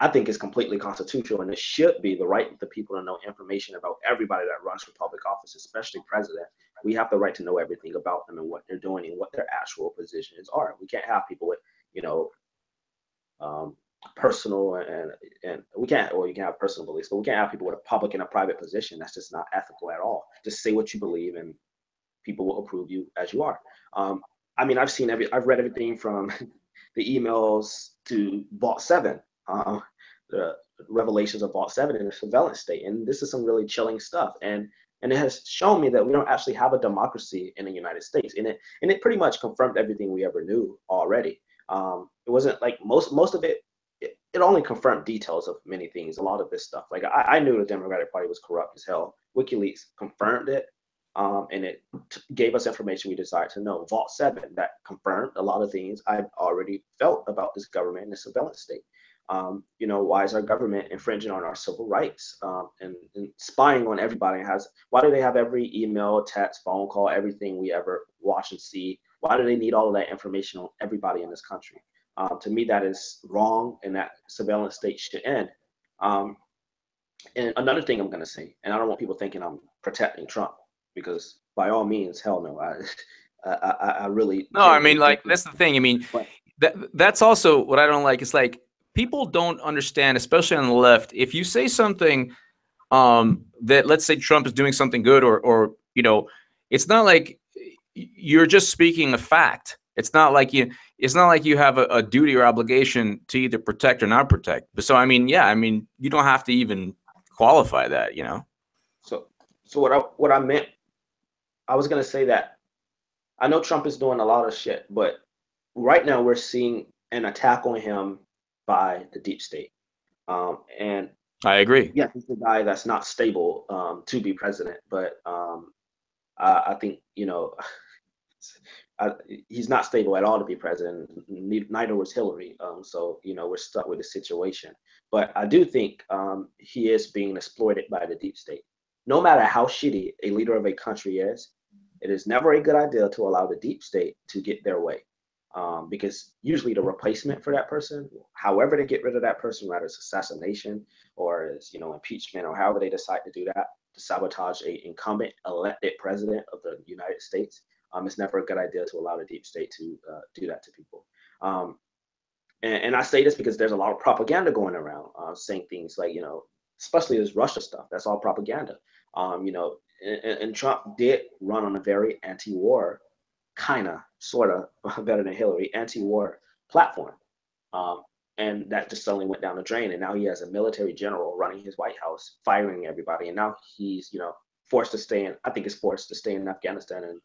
I think it's completely constitutional, and it should be the right of the people to know information about everybody that runs for public office, especially president. We have the right to know everything about them and what they're doing and what their actual positions are. We can't have people with, you know, um, personal and we can't, or you can have personal beliefs, but we can't have people with a public and a private position. That's just not ethical at all. Just say what you believe, and people will approve you as you are. Um, I mean, I've read everything from the emails to Vault 7, the revelations of Vault 7 in the surveillance state. And this is some really chilling stuff. And it has shown me that we don't actually have a democracy in the United States. And it pretty much confirmed everything we ever knew already. It wasn't like most of it only confirmed details of many things. A lot of this stuff, like I knew the Democratic Party was corrupt as hell. WikiLeaks confirmed it, and it gave us information we desired to know. Vault 7, that confirmed a lot of things I already felt about this government and the surveillance state. Why is our government infringing on our civil rights, and spying on everybody? Why do they have every email, text, phone call, everything we ever watch and see? Why do they need all of that information on everybody in this country? To me, that is wrong, and that surveillance state should end. Um, and another thing I'm going to say, and I don't want people thinking I'm protecting Trump, because by all means, hell no, I really No, I genuinely mean, think like, that's the thing. I mean, but that's also what I don't like. It's like, people don't understand, especially on the left. If you say something, that, let's say Trump is doing something good, or it's not like you're just speaking a fact. It's not like you have a duty or obligation to either protect or not protect. But so, I mean, yeah, I mean, you don't have to even qualify that. so so what I meant, I was going to say that I know Trump is doing a lot of shit, but right now we're seeing an attack on him by the deep state. And I agree. yeah, he's the guy that's not stable, to be president. But I think, I, he's not stable at all to be president. Neither was Hillary. So we're stuck with the situation. But I do think he is being exploited by the deep state. No matter how shitty a leader of a country is, it is never a good idea to allow the deep state to get their way. Because usually the replacement for that person, however they get rid of that person, whether it's assassination or as impeachment, or however they decide to do that to sabotage a incumbent elected president of the United States, it's never a good idea to allow the deep state to do that to people. And I say this because there's a lot of propaganda going around, saying things like, especially this Russia stuff. That's all propaganda. And Trump did run on a very anti-war, kind of, sort of, better than Hillary, anti-war platform. Um, and that just suddenly went down the drain. And now he has a military general running his White House, firing everybody. And now he's, forced to stay in, I think it's forced to stay in Afghanistan and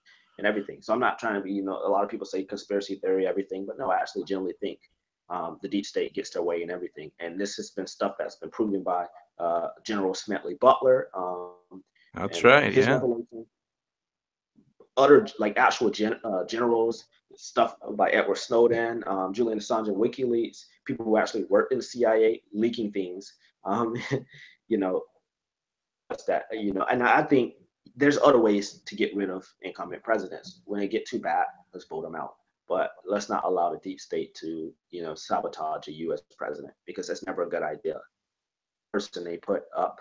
everything. So I'm not trying to be, a lot of people say conspiracy theory, everything, but no, I actually generally think the deep state gets their way in everything. And this has been stuff that's been proven by General Smedley Butler, That's and right. his Yeah. revelation, other like actual generals, stuff by Edward Snowden, Julian Assange, and WikiLeaks, people who actually worked in the CIA leaking things. Um, you know, what's that? And I think there's other ways to get rid of incumbent presidents. When they get too bad, let's vote them out. but let's not allow the deep state to, sabotage a U.S. president, because that's never a good idea. Person they put up,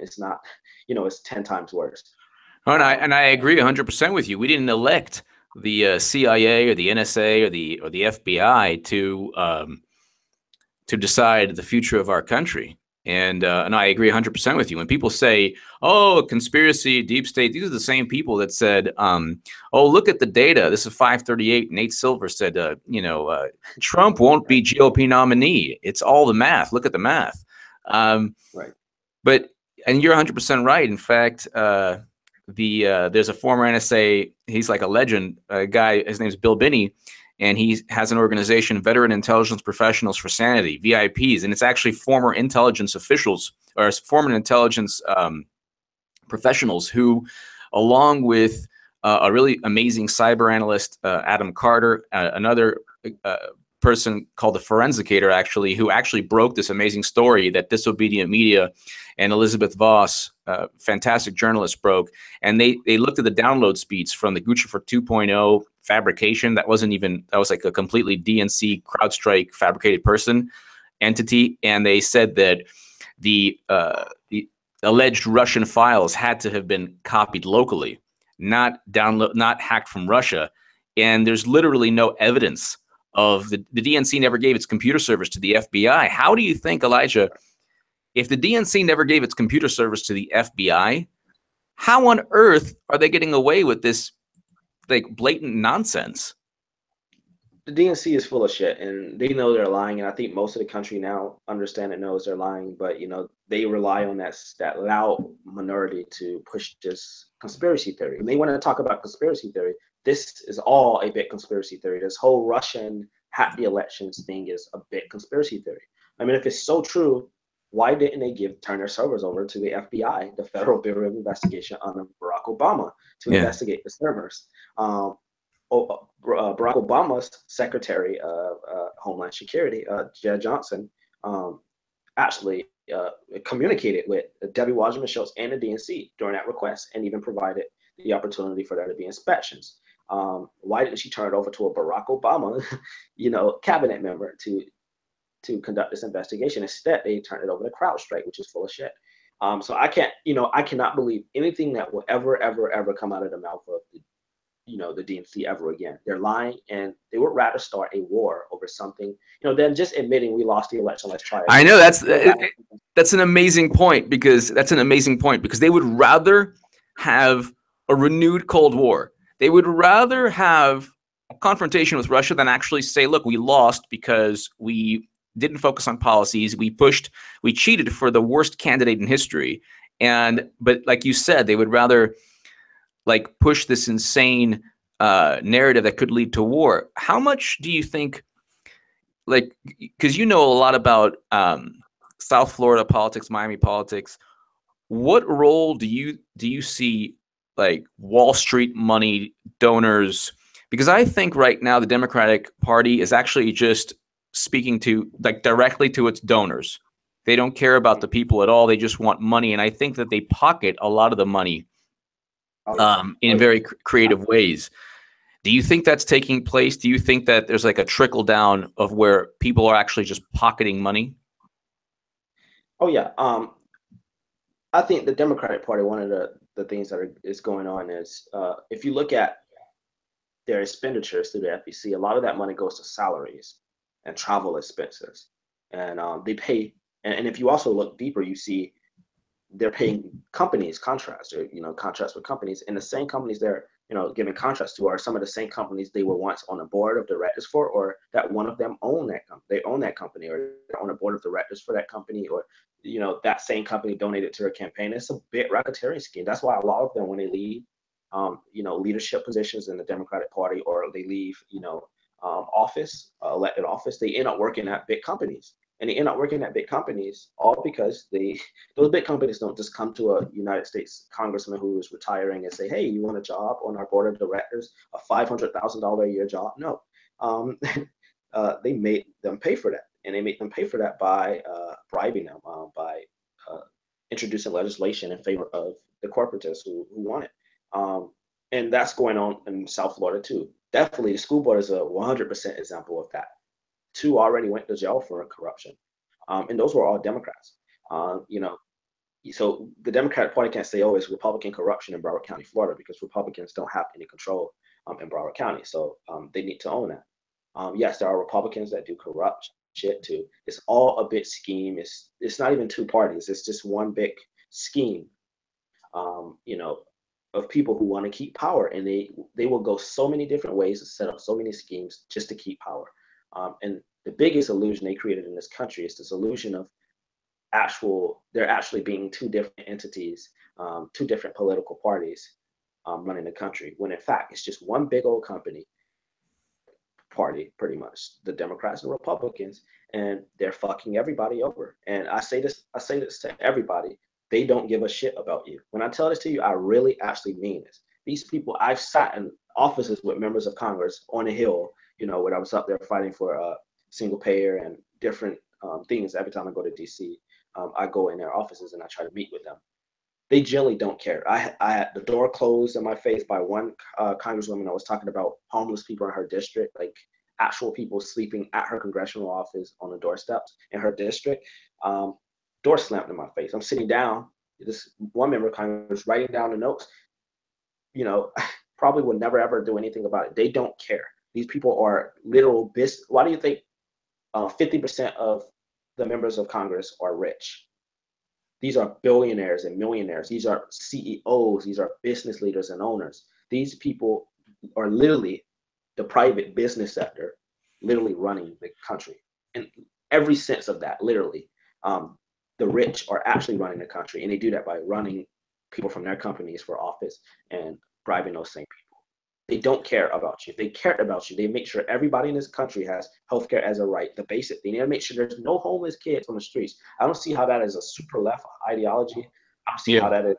it's not, it's 10 times worse. And I agree 100% with you. We didn't elect the CIA or the NSA or the FBI to decide the future of our country. And I agree 100% with you. When people say, "Oh, conspiracy, deep state," these are the same people that said, "Oh, look at the data. This is 538." Nate Silver said, "Trump won't be GOP nominee. It's all the math. Look at the math." Right. But and you're 100% right. In fact, there's a former NSA. He's like a legend, a guy. His name's Bill Binney, and he has an organization, Veteran Intelligence Professionals for Sanity (VIPs), and it's actually former intelligence officials or former intelligence professionals who, along with a really amazing cyber analyst, Adam Carter, another person called the Forensicator, who actually broke this amazing story that Disobedient Media and Elizabeth Voss, fantastic journalist, broke. And they looked at the download speeds from the Guccifer 2.0 fabrication. That was like a completely DNC CrowdStrike fabricated person entity. And they said that the alleged Russian files had to have been copied locally, not hacked from Russia. And there's literally no evidence of the DNC never gave its computer servers to the FBI. How do you think, Elijah, if the DNC never gave its computer servers to the FBI, how on earth are they getting away with this like blatant nonsense? The DNC is full of shit, and they know they're lying. And I think most of the country now understand and knows they're lying. But they rely on that loud minority to push this conspiracy theory. And they want to talk about conspiracy theory. This is all a big conspiracy theory. This whole Russian hack the elections thing is a big conspiracy theory. I mean, if it's so true, why didn't they turn their servers over to the FBI, the Federal Bureau of Investigation, under Barack Obama to investigate the servers? Barack Obama's Secretary of Homeland Security, Jed Johnson, actually communicated with Debbie Wasserman Schultz and the DNC during that request, and even provided the opportunity for there to be inspections. Why didn't she turn it over to a Barack Obama, cabinet member to conduct this investigation? Instead, they turned it over to CrowdStrike, which is full of shit. So I cannot believe anything that will ever come out of the mouth of the DNC ever again. They're lying, and they would rather start a war over something, than just admitting we lost the election. Let's try it. I know that's an amazing point, because they would rather have a renewed Cold War. They would rather have a confrontation with Russia than actually say, look, we lost because we didn't focus on policies. We cheated for the worst candidate in history. But like you said, they would rather like push this insane narrative that could lead to war. How much do you think, like, because you know a lot about South Florida politics, Miami politics, what role do you see like Wall Street money, donors? Because I think right now the Democratic Party is actually just speaking to like directly to its donors. They don't care about the people at all. They just want money. And I think that they pocket a lot of the money in very creative ways. Do you think that's taking place? Do you think that there's like a trickle down of where people are actually just pocketing money? Oh yeah. I think the Democratic Party, one of the things that is going on is if you look at their expenditures through the FEC, a lot of that money goes to salaries and travel expenses, and they pay. And if you also look deeper, you see they're paying companies contracts, or contracts with companies, and the same companies they're giving contracts to are some of the same companies they were once on a board of directors for, or that one of them own that company. They own that company, or they're on a board of directors for that company, or that same company donated to their campaign. It's a big racketeering scheme. That's why a lot of them, when they leave leadership positions in the Democratic Party, or they leave office, elected office, they end up working at big companies. And they end up working at big companies all because those big companies don't just come to a United States congressman who is retiring and say, hey, you want a job on our board of directors, a $500,000 a year job? No. They made them pay for that. And they make them pay for that by bribing them, by introducing legislation in favor of the corporatists who want it. And that's going on in South Florida too. definitely the school board is a 100% example of that. Two already went to jail for corruption, and those were all Democrats. You know, so the Democratic Party can't say, "Oh, it's Republican corruption in Broward County, Florida," because Republicans don't have any control in Broward County. So they need to own that. Yes, there are Republicans that do corrupt shit too. It's all a big scheme. It's not even two parties. It's just one big scheme. You know, of people who want to keep power, and they will go so many different ways to set up so many schemes just to keep power. And the biggest illusion they created in this country is this illusion of there actually being two different entities, two different political parties running the country, when in fact it's just one big old party, pretty much, the Democrats and Republicans, and they're fucking everybody over. And I say this to everybody. They don't give a shit about you. When I tell this to you, I really actually mean this. These people, I've sat in offices with members of Congress on a Hill, you know, when I was up there fighting for single payer and different things. Every time I go to DC, I go in their offices and I try to meet with them. They generally don't care. I had the door closed in my face by one congresswoman. I was talking about homeless people in her district, like actual people sleeping at her congressional office on the doorsteps in her district. Door slammed in my face. I'm sitting down. This one member of Congress writing down the notes. You know, probably would never ever do anything about it. They don't care. These people are literal business. Why do you think 50% of the members of Congress are rich? These are billionaires and millionaires. These are CEOs. These are business leaders and owners. These people are literally the private business sector, literally running the country. In every sense of that, literally. The rich are actually running the country, and they do that by running people from their companies for office and bribing those same people. They don't care about you. If they cared about you, they make sure everybody in this country has healthcare as a right, the basic thing. They make sure there's no homeless kids on the streets. I don't see how that is a super left ideology. I don't see Yeah. how that is,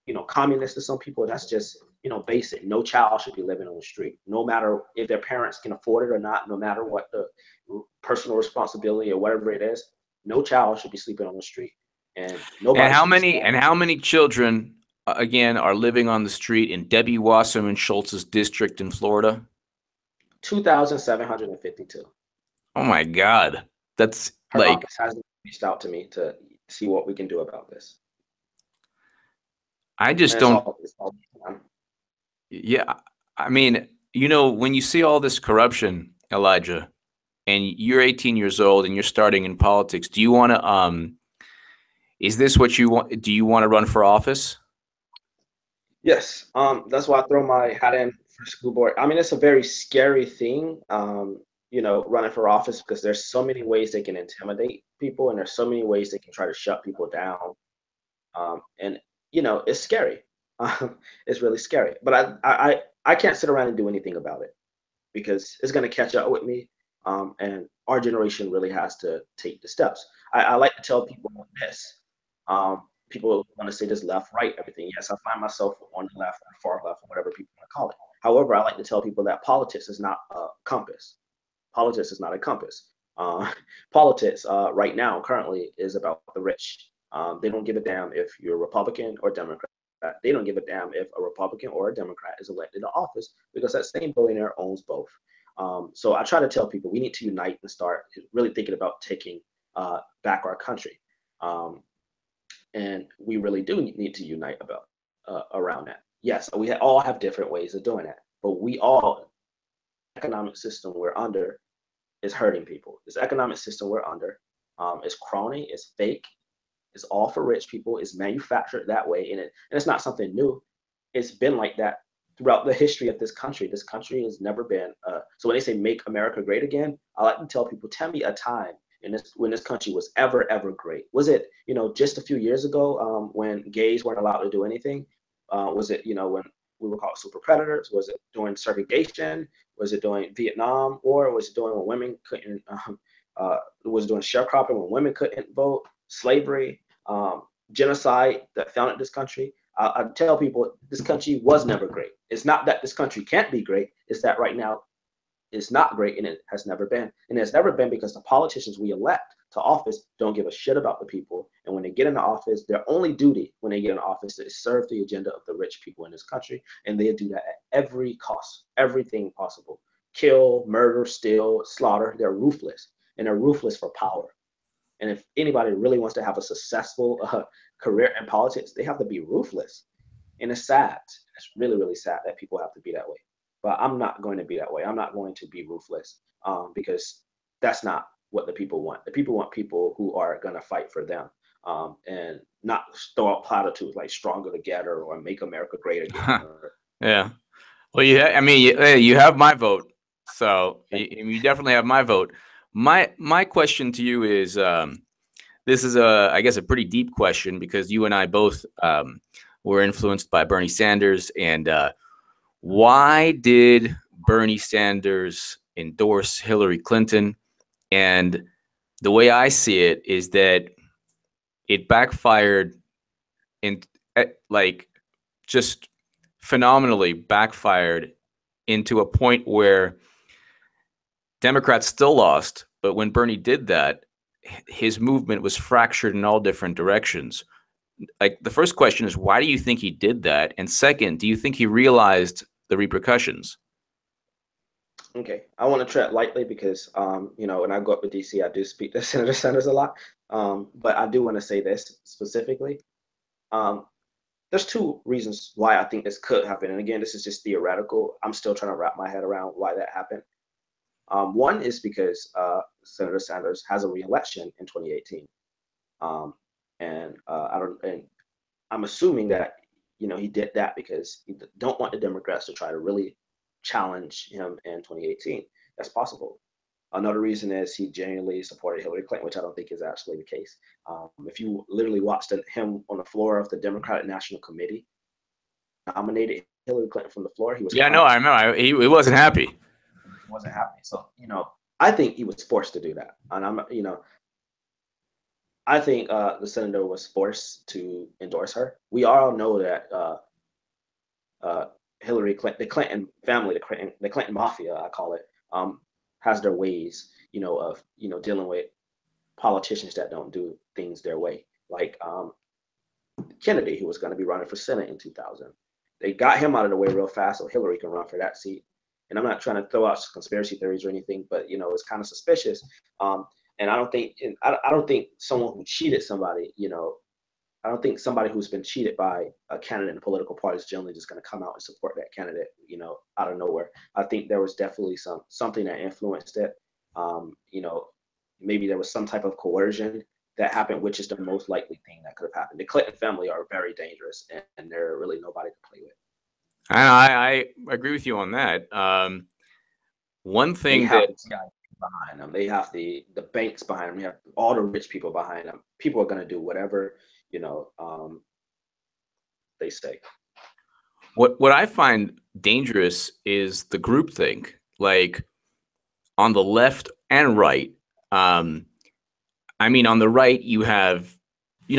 you know, communist to some people. That's just, you know, basic. No child should be living on the street, no matter if their parents can afford it or not, no matter what the personal responsibility or whatever it is. No child should be sleeping on the street, and nobody should be stabbed. How many children again are living on the street in Debbie Wasserman Schultz's district in Florida? 2,752. Oh my God. That's Her like, office hasn't reached out to me to see what we can do about this. I just And don't, it's all yeah. I mean, you know, when you see all this corruption, Elijah, and you're 18 years old and you're starting in politics, do you want to, is this what you want? Do you want to run for office? yes. That's why I throw my hat in for school board. I mean, it's a very scary thing, you know, running for office, because there's so many ways they can intimidate people, and there's so many ways they can try to shut people down. And you know, it's scary. It's really scary. But I can't sit around and do anything about it, because it's going to catch up with me. And our generation really has to take the steps. I like to tell people this. People want to say this left, right, everything. Yes, I find myself on the left or far left, or whatever people want to call it. However, I like to tell people that politics is not a compass. Politics is not a compass. Uh, Politics right now, currently, is about the rich. They don't give a damn if you're Republican or Democrat. They don't give a damn if a Republican or a Democrat is elected to office, because that same billionaire owns both. So I try to tell people we need to unite and start really thinking about taking back our country. Um, and we really do need to unite about around that. Yes, all have different ways of doing that, but we all, economic system we're under is hurting people. This economic system we're under is crony, is fake, is all for rich people, is manufactured that way, and it's not something new. It's been like that throughout the history of this country. This country has never been. So when they say "Make America Great Again," I like to tell people, tell me a time in this when this country was ever great. Was it, you know, just a few years ago when gays weren't allowed to do anything? Was it, you know, when we were called super predators? Was it during segregation? Was it during Vietnam War? Was it during when women couldn't? Was it during sharecropping when women couldn't vote? Slavery, genocide that founded this country. I tell people this country was never great. It's not that this country can't be great. It's that right now it's not great, and it has never been. And it's never been because the politicians we elect to office don't give a shit about the people. And when they get into office, their only duty when they get in office is serve the agenda of the rich people in this country. And they do that at every cost, everything possible. Kill, murder, steal, slaughter. They're ruthless, and they're ruthless for power. And if anybody really wants to have a successful career in politics, they have to be ruthless. And it's sad. It's really, really sad that people have to be that way. But I'm not going to be that way. I'm not going to be ruthless because that's not what the people want. The people want people who are going to fight for them and not throw out platitudes like stronger together or make America great again. Or, Yeah. Well, I mean, you have my vote, so you definitely have my vote. My question to you is, this is I guess, a pretty deep question because you and I both were influenced by Bernie Sanders, and why did Bernie Sanders endorse Hillary Clinton? And the way I see it is that it backfired in like just phenomenally backfired into a point where Democrats still lost, but when Bernie did that, his movement was fractured in all different directions. Like, the first question is, why do you think he did that? And second, do you think he realized the repercussions? okay, I want to tread lightly because, when I go up to DC, I do speak to Senator Sanders a lot. But I do want to say this specifically. Um, there's two reasons why I think this could happen. And again, this is just theoretical. I'm still trying to wrap my head around why that happened. One is because Senator Sanders has a re-election in 2018, and I'm assuming that he did that because he don't want the Democrats to try to really challenge him in 2018. That's possible. Another reason is he genuinely supported Hillary Clinton, which I don't think is actually the case. If you literally watched him on the floor of the Democratic National Committee, nominated Hillary Clinton from the floor, he was Yeah, no, crying. I remember. He wasn't happy. It wasn't happening. So, I think he was forced to do that. And I think the senator was forced to endorse her. We all know that uh, Hillary Clinton, the Clinton family, the Clinton mafia, I call it, has their ways, of dealing with politicians that don't do things their way. Like Kennedy, who was going to be running for Senate in 2000, they got him out of the way real fast so Hillary can run for that seat. And I'm not trying to throw out conspiracy theories or anything, but it's kind of suspicious. And I don't think someone who cheated somebody, I don't think somebody who's been cheated by a candidate in a political party is generally just going to come out and support that candidate, out of nowhere. I think there was definitely something that influenced it. Maybe there was some type of coercion that happened, which is the most likely thing that could have happened. The Clinton family are very dangerous, and they're really nobody to play with. I agree with you on that. One They thing have that the CIA behind them. They have the banks behind them. They have all the rich people behind them. People are going to do whatever they say. what I find dangerous is the groupthink. Like, on the left and right. I mean, on the right, you have,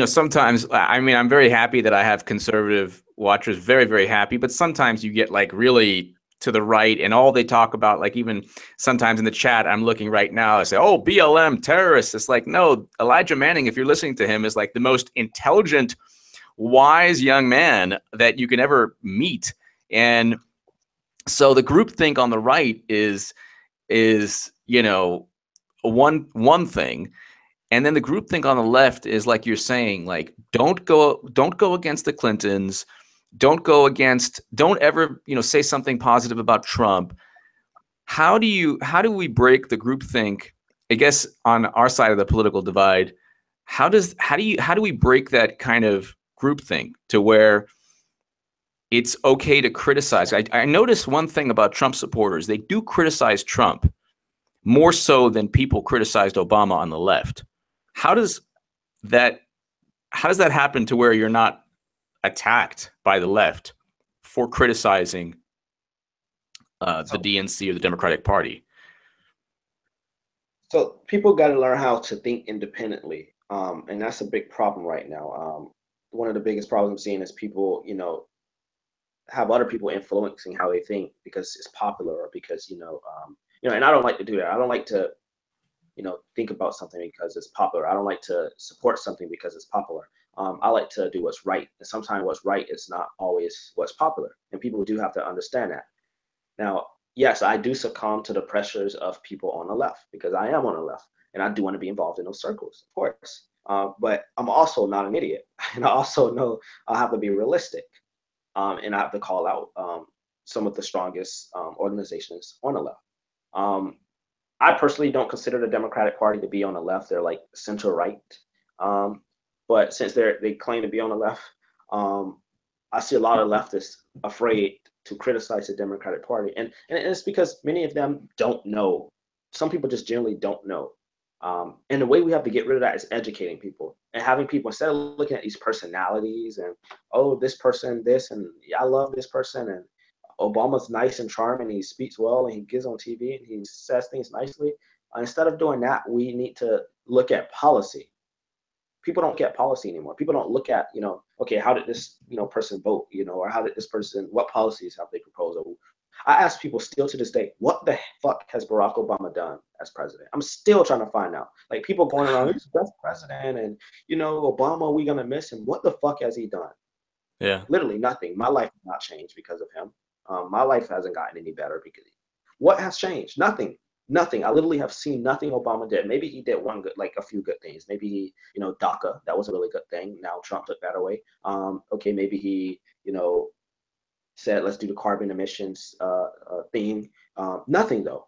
sometimes, I mean, I'm very happy that I have conservative watchers, very, very happy. But sometimes you get like really to the right, and all they talk about, like, even sometimes in the chat, I'm looking right now, I say, oh, BLM terrorists. It's like, no, Elijah Manning, if you're listening to him, is like the most intelligent, wise young man that you can ever meet. And so the groupthink on the right is one thing, and then the groupthink on the left is, like you're saying, like, don't go against the Clintons, don't ever say something positive about Trump. How do we break the groupthink? I guess on our side of the political divide, how do we break that kind of groupthink to where it's okay to criticize? I noticed one thing about Trump supporters: they do criticize Trump more so than people criticized Obama on the left. How does that happen to where you're not attacked by the left for criticizing the DNC or the Democratic Party? So people got to learn how to think independently, and that's a big problem right now. One of the biggest problems I'm seeing is people, have other people influencing how they think because it's popular or because and I don't like to do that. I don't like to think about something because it's popular. I don't like to support something because it's popular. I like to do what's right, and sometimes what's right is not always what's popular, and people do have to understand that. Now, yes, I do succumb to the pressures of people on the left because I am on the left, and I do want to be involved in those circles, of course. But I'm also not an idiot, and I also know I have to be realistic, and I have to call out some of the strongest organizations on the left. Um, I personally don't consider the Democratic Party to be on the left. They're like center right. Um, but since they claim to be on the left, um, I see a lot of leftists afraid to criticize the Democratic Party, and it's because many of them don't know. Some people just generally don't know. And the way we have to get rid of that is educating people and having people, instead of looking at these personalities and, oh, this person this, and yeah, I love this person, and Obama's nice and charming, he speaks well, and he gets on TV and he says things nicely. Instead of doing that, we need to look at policy. People don't get policy anymore. People don't look at, okay, how did this, person vote, or how did this person, what policies have they proposed? I ask people still to this day, what the fuck has Barack Obama done as president? I'm still trying to find out. Like, people going around, he's the best president, and Obama, we gonna miss him. What the fuck has he done? Yeah. Literally nothing. My life has not changed because of him. My life hasn't gotten any better because what has changed? Nothing. Nothing. I literally have seen nothing Obama did. Maybe he did one good, like a few good things. Maybe he, DACA, that was a really good thing. Now Trump took that away. Okay, maybe he, said let's do the carbon emissions thing. Nothing though.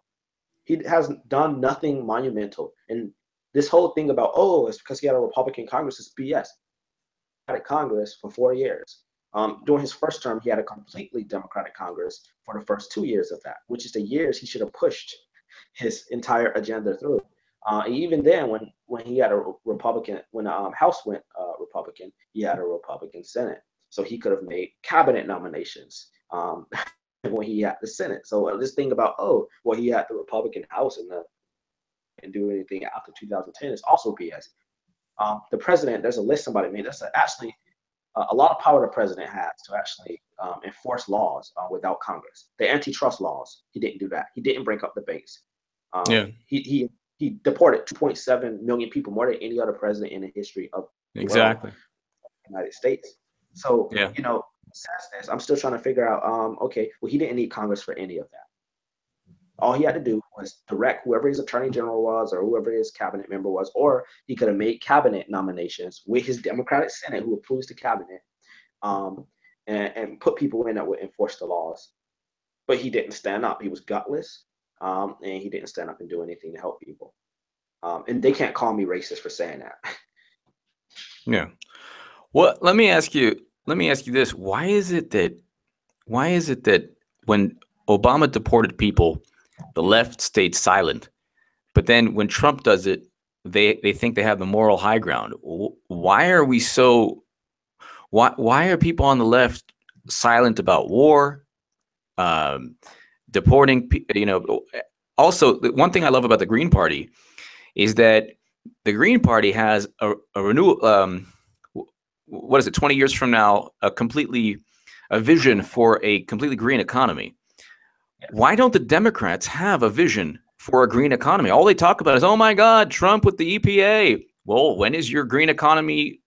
He has done nothing monumental. And this whole thing about, oh, it's because he had a Republican Congress is BS. Democratic Congress for 4 years. During his first term, he had a completely Democratic Congress for the first 2 years of that, which is the years he should have pushed his entire agenda through. Even then, when he had a Republican, when the House went Republican, he had a Republican Senate, so he could have made cabinet nominations when he had the Senate. So this thing about, oh, well, he had the Republican House and do anything after 2010 is also BS. The president, there's a list somebody made. That's actually a lot of power the president has to actually enforce laws without Congress. The antitrust laws, he didn't do that. He didn't break up the base. Yeah. He deported 2.7 million people, more than any other president in the history of Exactly. the United States. So, Yeah. since this, I'm still trying to figure out, okay, well, he didn't need Congress for any of that. All he had to do was direct whoever his attorney general was or whoever his cabinet member was, or he could have made cabinet nominations with his Democratic Senate who approves the cabinet, and put people in that would enforce the laws. But he didn't stand up. He was gutless, and he didn't stand up and do anything to help people. And they can't call me racist for saying that. Yeah. Well, let me ask you this. Why is it that when Obama deported people, the left stayed silent, but then when Trump does it, they think they have the moral high ground? Why are we so? Why are people on the left silent about war, deporting? Also, the one thing I love about the Green Party is that the Green Party has a renewal. What is it? 20 years from now, a vision for a completely green economy. Why don't the Democrats have a vision for a green economy? All they talk about is, oh my God, Trump with the EPA. Well, when is your green economy?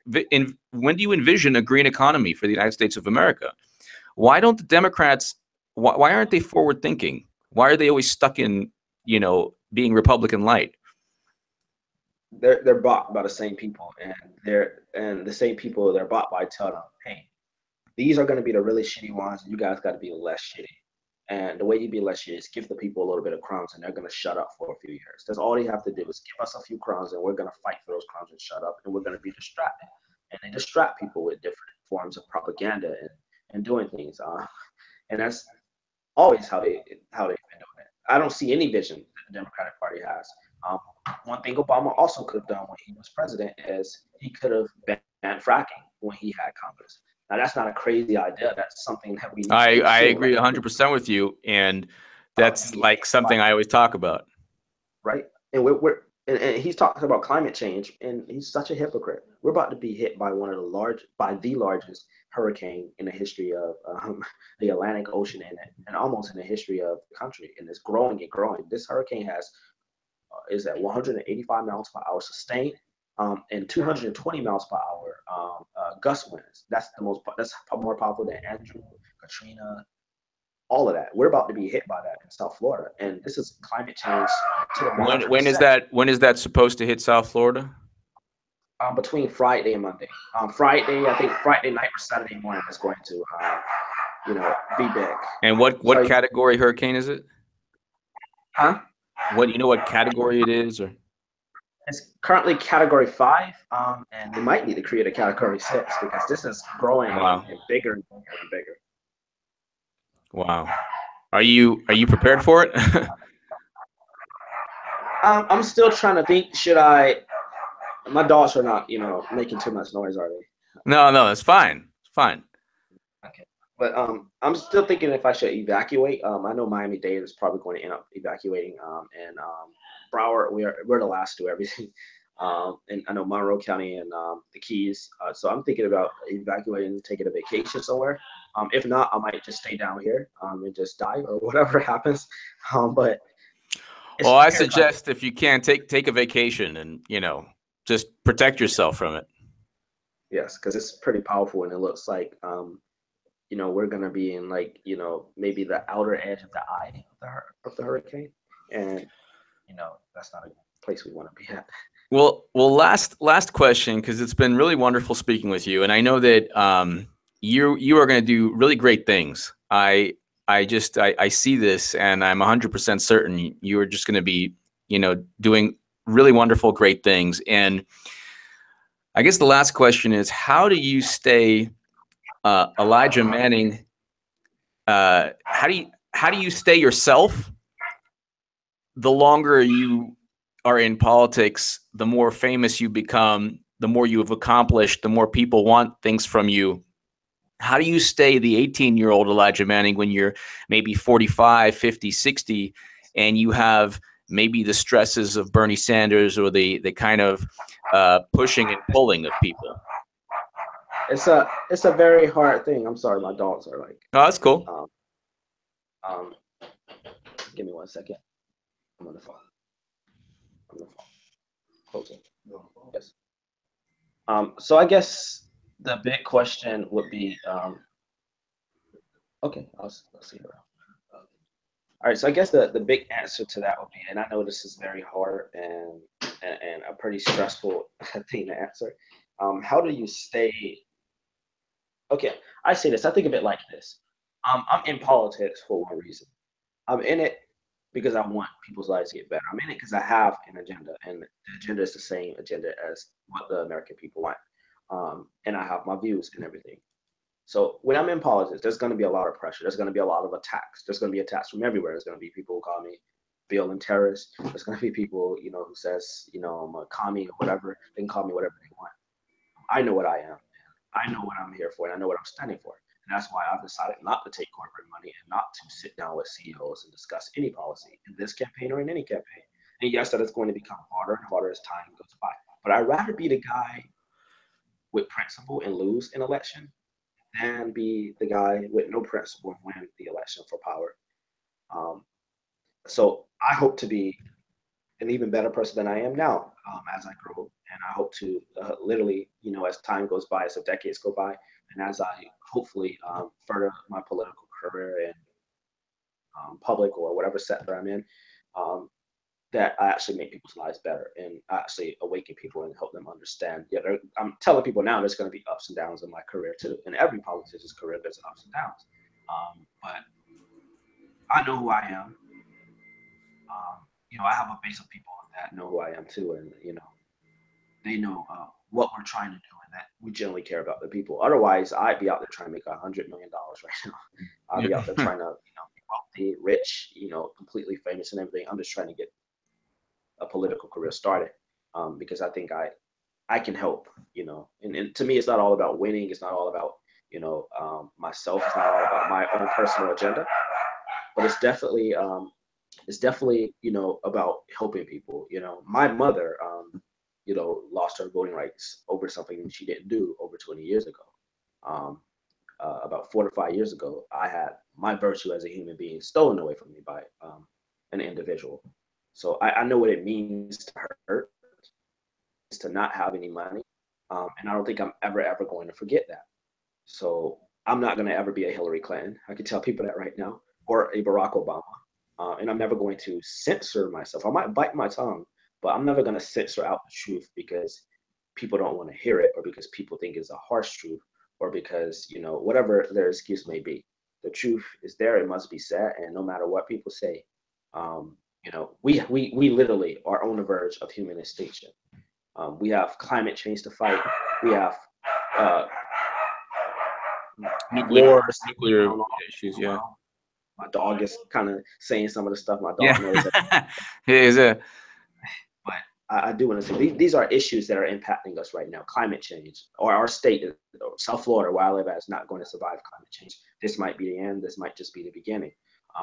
When do you envision a green economy for the United States of America? Why don't the Democrats? Why aren't they forward thinking? Why are they always stuck in, being Republican light? They're bought by the same people, and the same people they're bought by tell them, hey, these are going to be the really shitty ones, and you guys got to be less shitty. And the way you be less shitty is give the people a little bit of crumbs, and they're going to shut up for a few years. That's all they have to do is give us a few crumbs, and we're going to fight for those crumbs and shut up, and we're going to be distracted. And they distract people with different forms of propaganda and doing things. And that's always how they've been doing it. I don't see any vision that the Democratic Party has. One thing Obama also could have done when he was president is he could have banned fracking when he had Congress. Now, that's not a crazy idea. That's something that we need to I agree 100% with you, and that's like something I always talk about. Right? And and he's talking about climate change, and he's such a hypocrite. We're about to be hit by the largest hurricane in the history of the Atlantic Ocean, and almost in the history of the country, and it's growing and growing. This hurricane is at 185 miles per hour sustained, and 220 miles per hour gust winds. That's more powerful than Andrew, Katrina, all of that. We're about to be hit by that in South Florida, and this is climate change to the When is 100%. that supposed to hit South Florida? Between Friday and Monday. Friday, I think Friday night or Saturday morning is going to, be big. And what So, category hurricane is it? huh? What, you know what category it is, or? It's currently Category 5, and they might need to create a Category 6 because this is growing Wow. and bigger and bigger and bigger. Wow. Are you prepared for it? I'm still trying to think. Should I? My dogs are not, making too much noise, are they? No, it's fine. It's fine. Okay. But I'm still thinking if I should evacuate. I know Miami-Dade is probably going to end up evacuating. And Broward, we're the last to do everything. And I know Monroe County and the Keys. So I'm thinking about evacuating, taking a vacation somewhere. If not, I might just stay down here and just die or whatever happens. But Well, it's I terrifying. suggest if you can take a vacation and, just protect yourself from it. Yes, because it's pretty powerful, and it looks like we're gonna be in, like, maybe the outer edge of the eye of the hurricane, and that's not a place we want to be at. Well, last question, because it's been really wonderful speaking with you, and I know that you are going to do really great things. I see this, and I'm 100% certain you are just going to be, doing really wonderful, great things. And I guess the last question is, how do you stay Elijah Manning? How do you stay yourself? The longer you are in politics, the more famous you become, the more you have accomplished, the more people want things from you. How do you stay the 18-year-old Elijah Manning when you're maybe 45, 50, 60, and you have maybe the stresses of Bernie Sanders or the kind of pushing and pulling of people? It's a very hard thing. I'm sorry, my dogs are like, Oh, that's cool. um, um, give me 1 second. I'm on the phone. I'm on the phone. Close it. Yes. So I guess the big question would be, okay, I'll see you around. All right, so I guess the big answer to that would be, and I know this is very hard and a pretty stressful thing to answer. How do you stay? Okay, I say this. I think of it like this. I'm in politics for one reason. I'm in it because I want people's lives to get better. I'm in it because I have an agenda, and the agenda is the same agenda as what the American people want. And I have my views and everything. So when I'm in politics, there's going to be a lot of pressure. There's going to be a lot of attacks. There's going to be attacks from everywhere. There's going to be people who call me violent terrorist. There's going to be people, who says, I'm a commie or whatever. They can call me whatever they want. I know what I am. I know what I'm here for, and I know what I'm standing for. And that's why I've decided not to take corporate money and not to sit down with CEOs and discuss any policy in this campaign or in any campaign. And yes, that is going to become harder and harder as time goes by. But I'd rather be the guy with principle and lose an election than be the guy with no principle and win the election for power. Um, so I hope to be an even better person than I am now, as I grow. And I hope to literally, as time goes by, as the decades go by, and as I hopefully further my political career in public or whatever sector I'm in, um, that I actually make people's lives better and actually awaken people and help them understand. Yeah, I'm telling people now there's going to be ups and downs in my career too. In every politician's career, there's ups and downs. But I know who I am. I have a base of people that know who I am too, and they know what we're trying to do, and that we generally care about the people. Otherwise, I'd be out there trying to make $100 million right now. I'd be out there trying to, be wealthy, rich, completely famous and everything. I'm just trying to get a political career started, because I think I can help. And to me, it's not all about winning. It's not all about myself. It's not all about my own personal agenda, but it's definitely about helping people. My mother lost her voting rights over something she didn't do over 20 years ago. um, about 4 to 5 years ago, I had my virtue as a human being stolen away from me by an individual. So I know what it means to hurt, is to not have any money, And I don't think I'm ever going to forget that. So I'm not going to ever be a Hillary Clinton. I can tell people that right now, or a Barack Obama. And I'm never going to censor myself. I might bite my tongue, but I'm never going to censor out the truth because people don't want to hear it, or because people think it's a harsh truth, or because, whatever their excuse may be. The truth is there. It must be said. And no matter what people say, we literally are on the verge of human extinction. We have climate change to fight. We have uh, Nuclear wars nuclear going on issues. around. Yeah. My dog is kind of saying some of the stuff. My dog knows that. Yeah. It is a But I do want to say these are issues that are impacting us right now. Climate change, or our state, South Florida, where I live at, is not going to survive climate change. This might be the end. This might just be the beginning.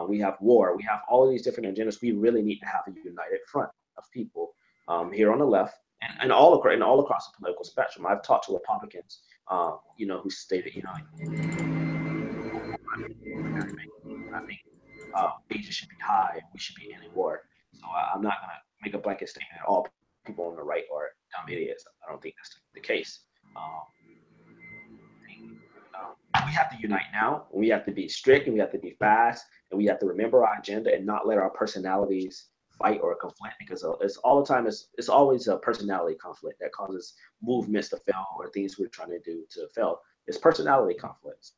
We have war. We have all of these different agendas. We really need to have a united front of people here on the left and all across the political spectrum. I've talked to Republicans, who stated, I think wages should be high. We should be ending war. So I'm not going to make a blanket statement that all people on the right are dumb idiots. I don't think that's the case. Um, we have to unite now. We have to be strict, and we have to be fast, and we have to remember our agenda and not let our personalities fight or conflict, because it's all the time. It's always a personality conflict that causes movements to fail, or things we're trying to do to fail. It's personality conflicts.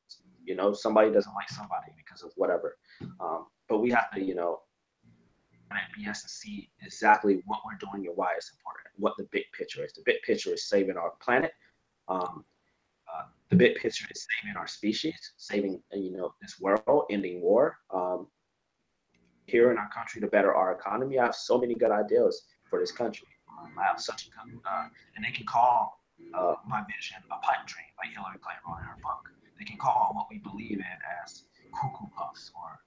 Somebody doesn't like somebody because of whatever. But we have to, BS and see exactly what we're doing and why it's important, what the big picture is. The big picture is saving our planet. Um, the big picture is saving our species, saving this world, ending war. Here in our country, to better our economy, I have so many good ideas for this country. I have such a good, and they can call my vision a pipe dream, like Hillary Clinton wrote in her book. They can call what we believe in as cuckoo puffs, or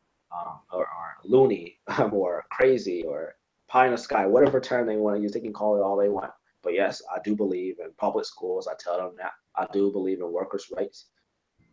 loony, or crazy, or pie in the sky, whatever term they want to use. They can call it all they want. But yes, I do believe in public schools. I tell them that. I do believe in workers' rights.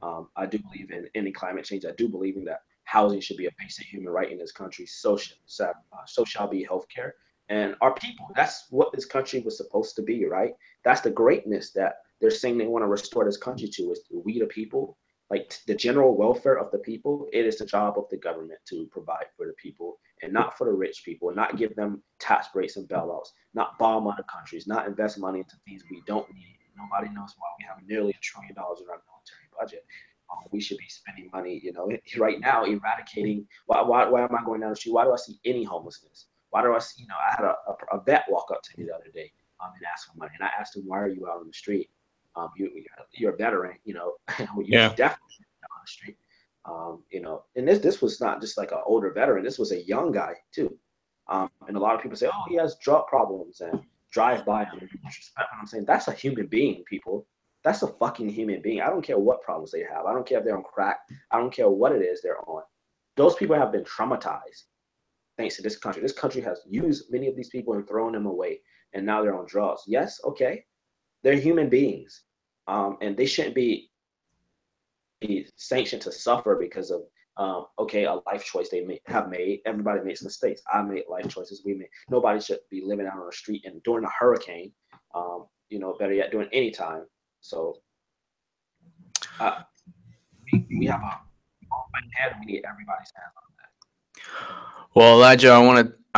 I do believe in ending climate change. I do believe in that housing should be a basic human right in this country. So shall be healthcare. And our people, that's what this country was supposed to be, right? That's the greatness that they're saying they want to restore this country to, is we the people, like the general welfare of the people. It is the job of the government to provide for the people, and not for the rich people, not give them tax breaks and bailouts, not bomb other countries, not invest money into things we don't need. Nobody knows why we have nearly $1 trillion in our military budget. We should be spending money, right now, eradicating. Why am I going down the street? Why do I see any homelessness? Why do I see, I had a vet walk up to me the other day and ask for money. And I asked him, why are you out on the street? You're a veteran, you yeah. definitely on the street. And this was not just like an older veteran. This was a young guy too. And a lot of people say, oh, he has drug problems, and drive by him and disrespect. I'm saying that's a human being, people. That's a fucking human being. I don't care what problems they have. I don't care if they're on crack. I don't care what it is they're on. Those people have been traumatized thanks to this country. This country has used many of these people and thrown them away, and now they're on drugs. Yes, okay, they're human beings, and they shouldn't be sanctioned to suffer because of a life choice they have made. Everybody makes mistakes. I made life choices. We made. Nobody should be living out on the street and during a hurricane. Better yet, during any time. So we have a head. We need everybody's hands on that. Well, Elijah, I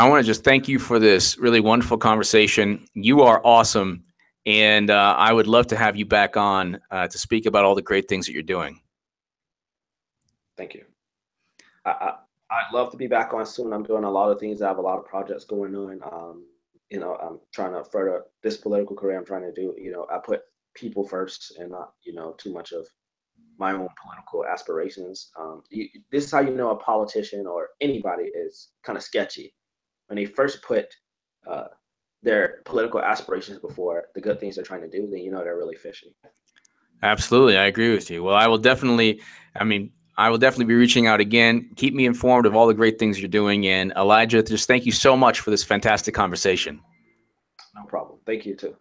want to just thank you for this really wonderful conversation. You are awesome, and I would love to have you back on to speak about all the great things that you're doing. Thank you. I'd love to be back on soon. I'm doing a lot of things. I have a lot of projects going on. I'm trying to further this political career I'm trying to do. I put people first, and not, too much of my own political aspirations. This is how you know a politician or anybody is kind of sketchy. When they first put their political aspirations before the good things they're trying to do, then they're really fishy. Absolutely. I agree with you. Well, I will definitely be reaching out again. Keep me informed of all the great things you're doing. And Elijah, just thank you so much for this fantastic conversation. No problem. Thank you too.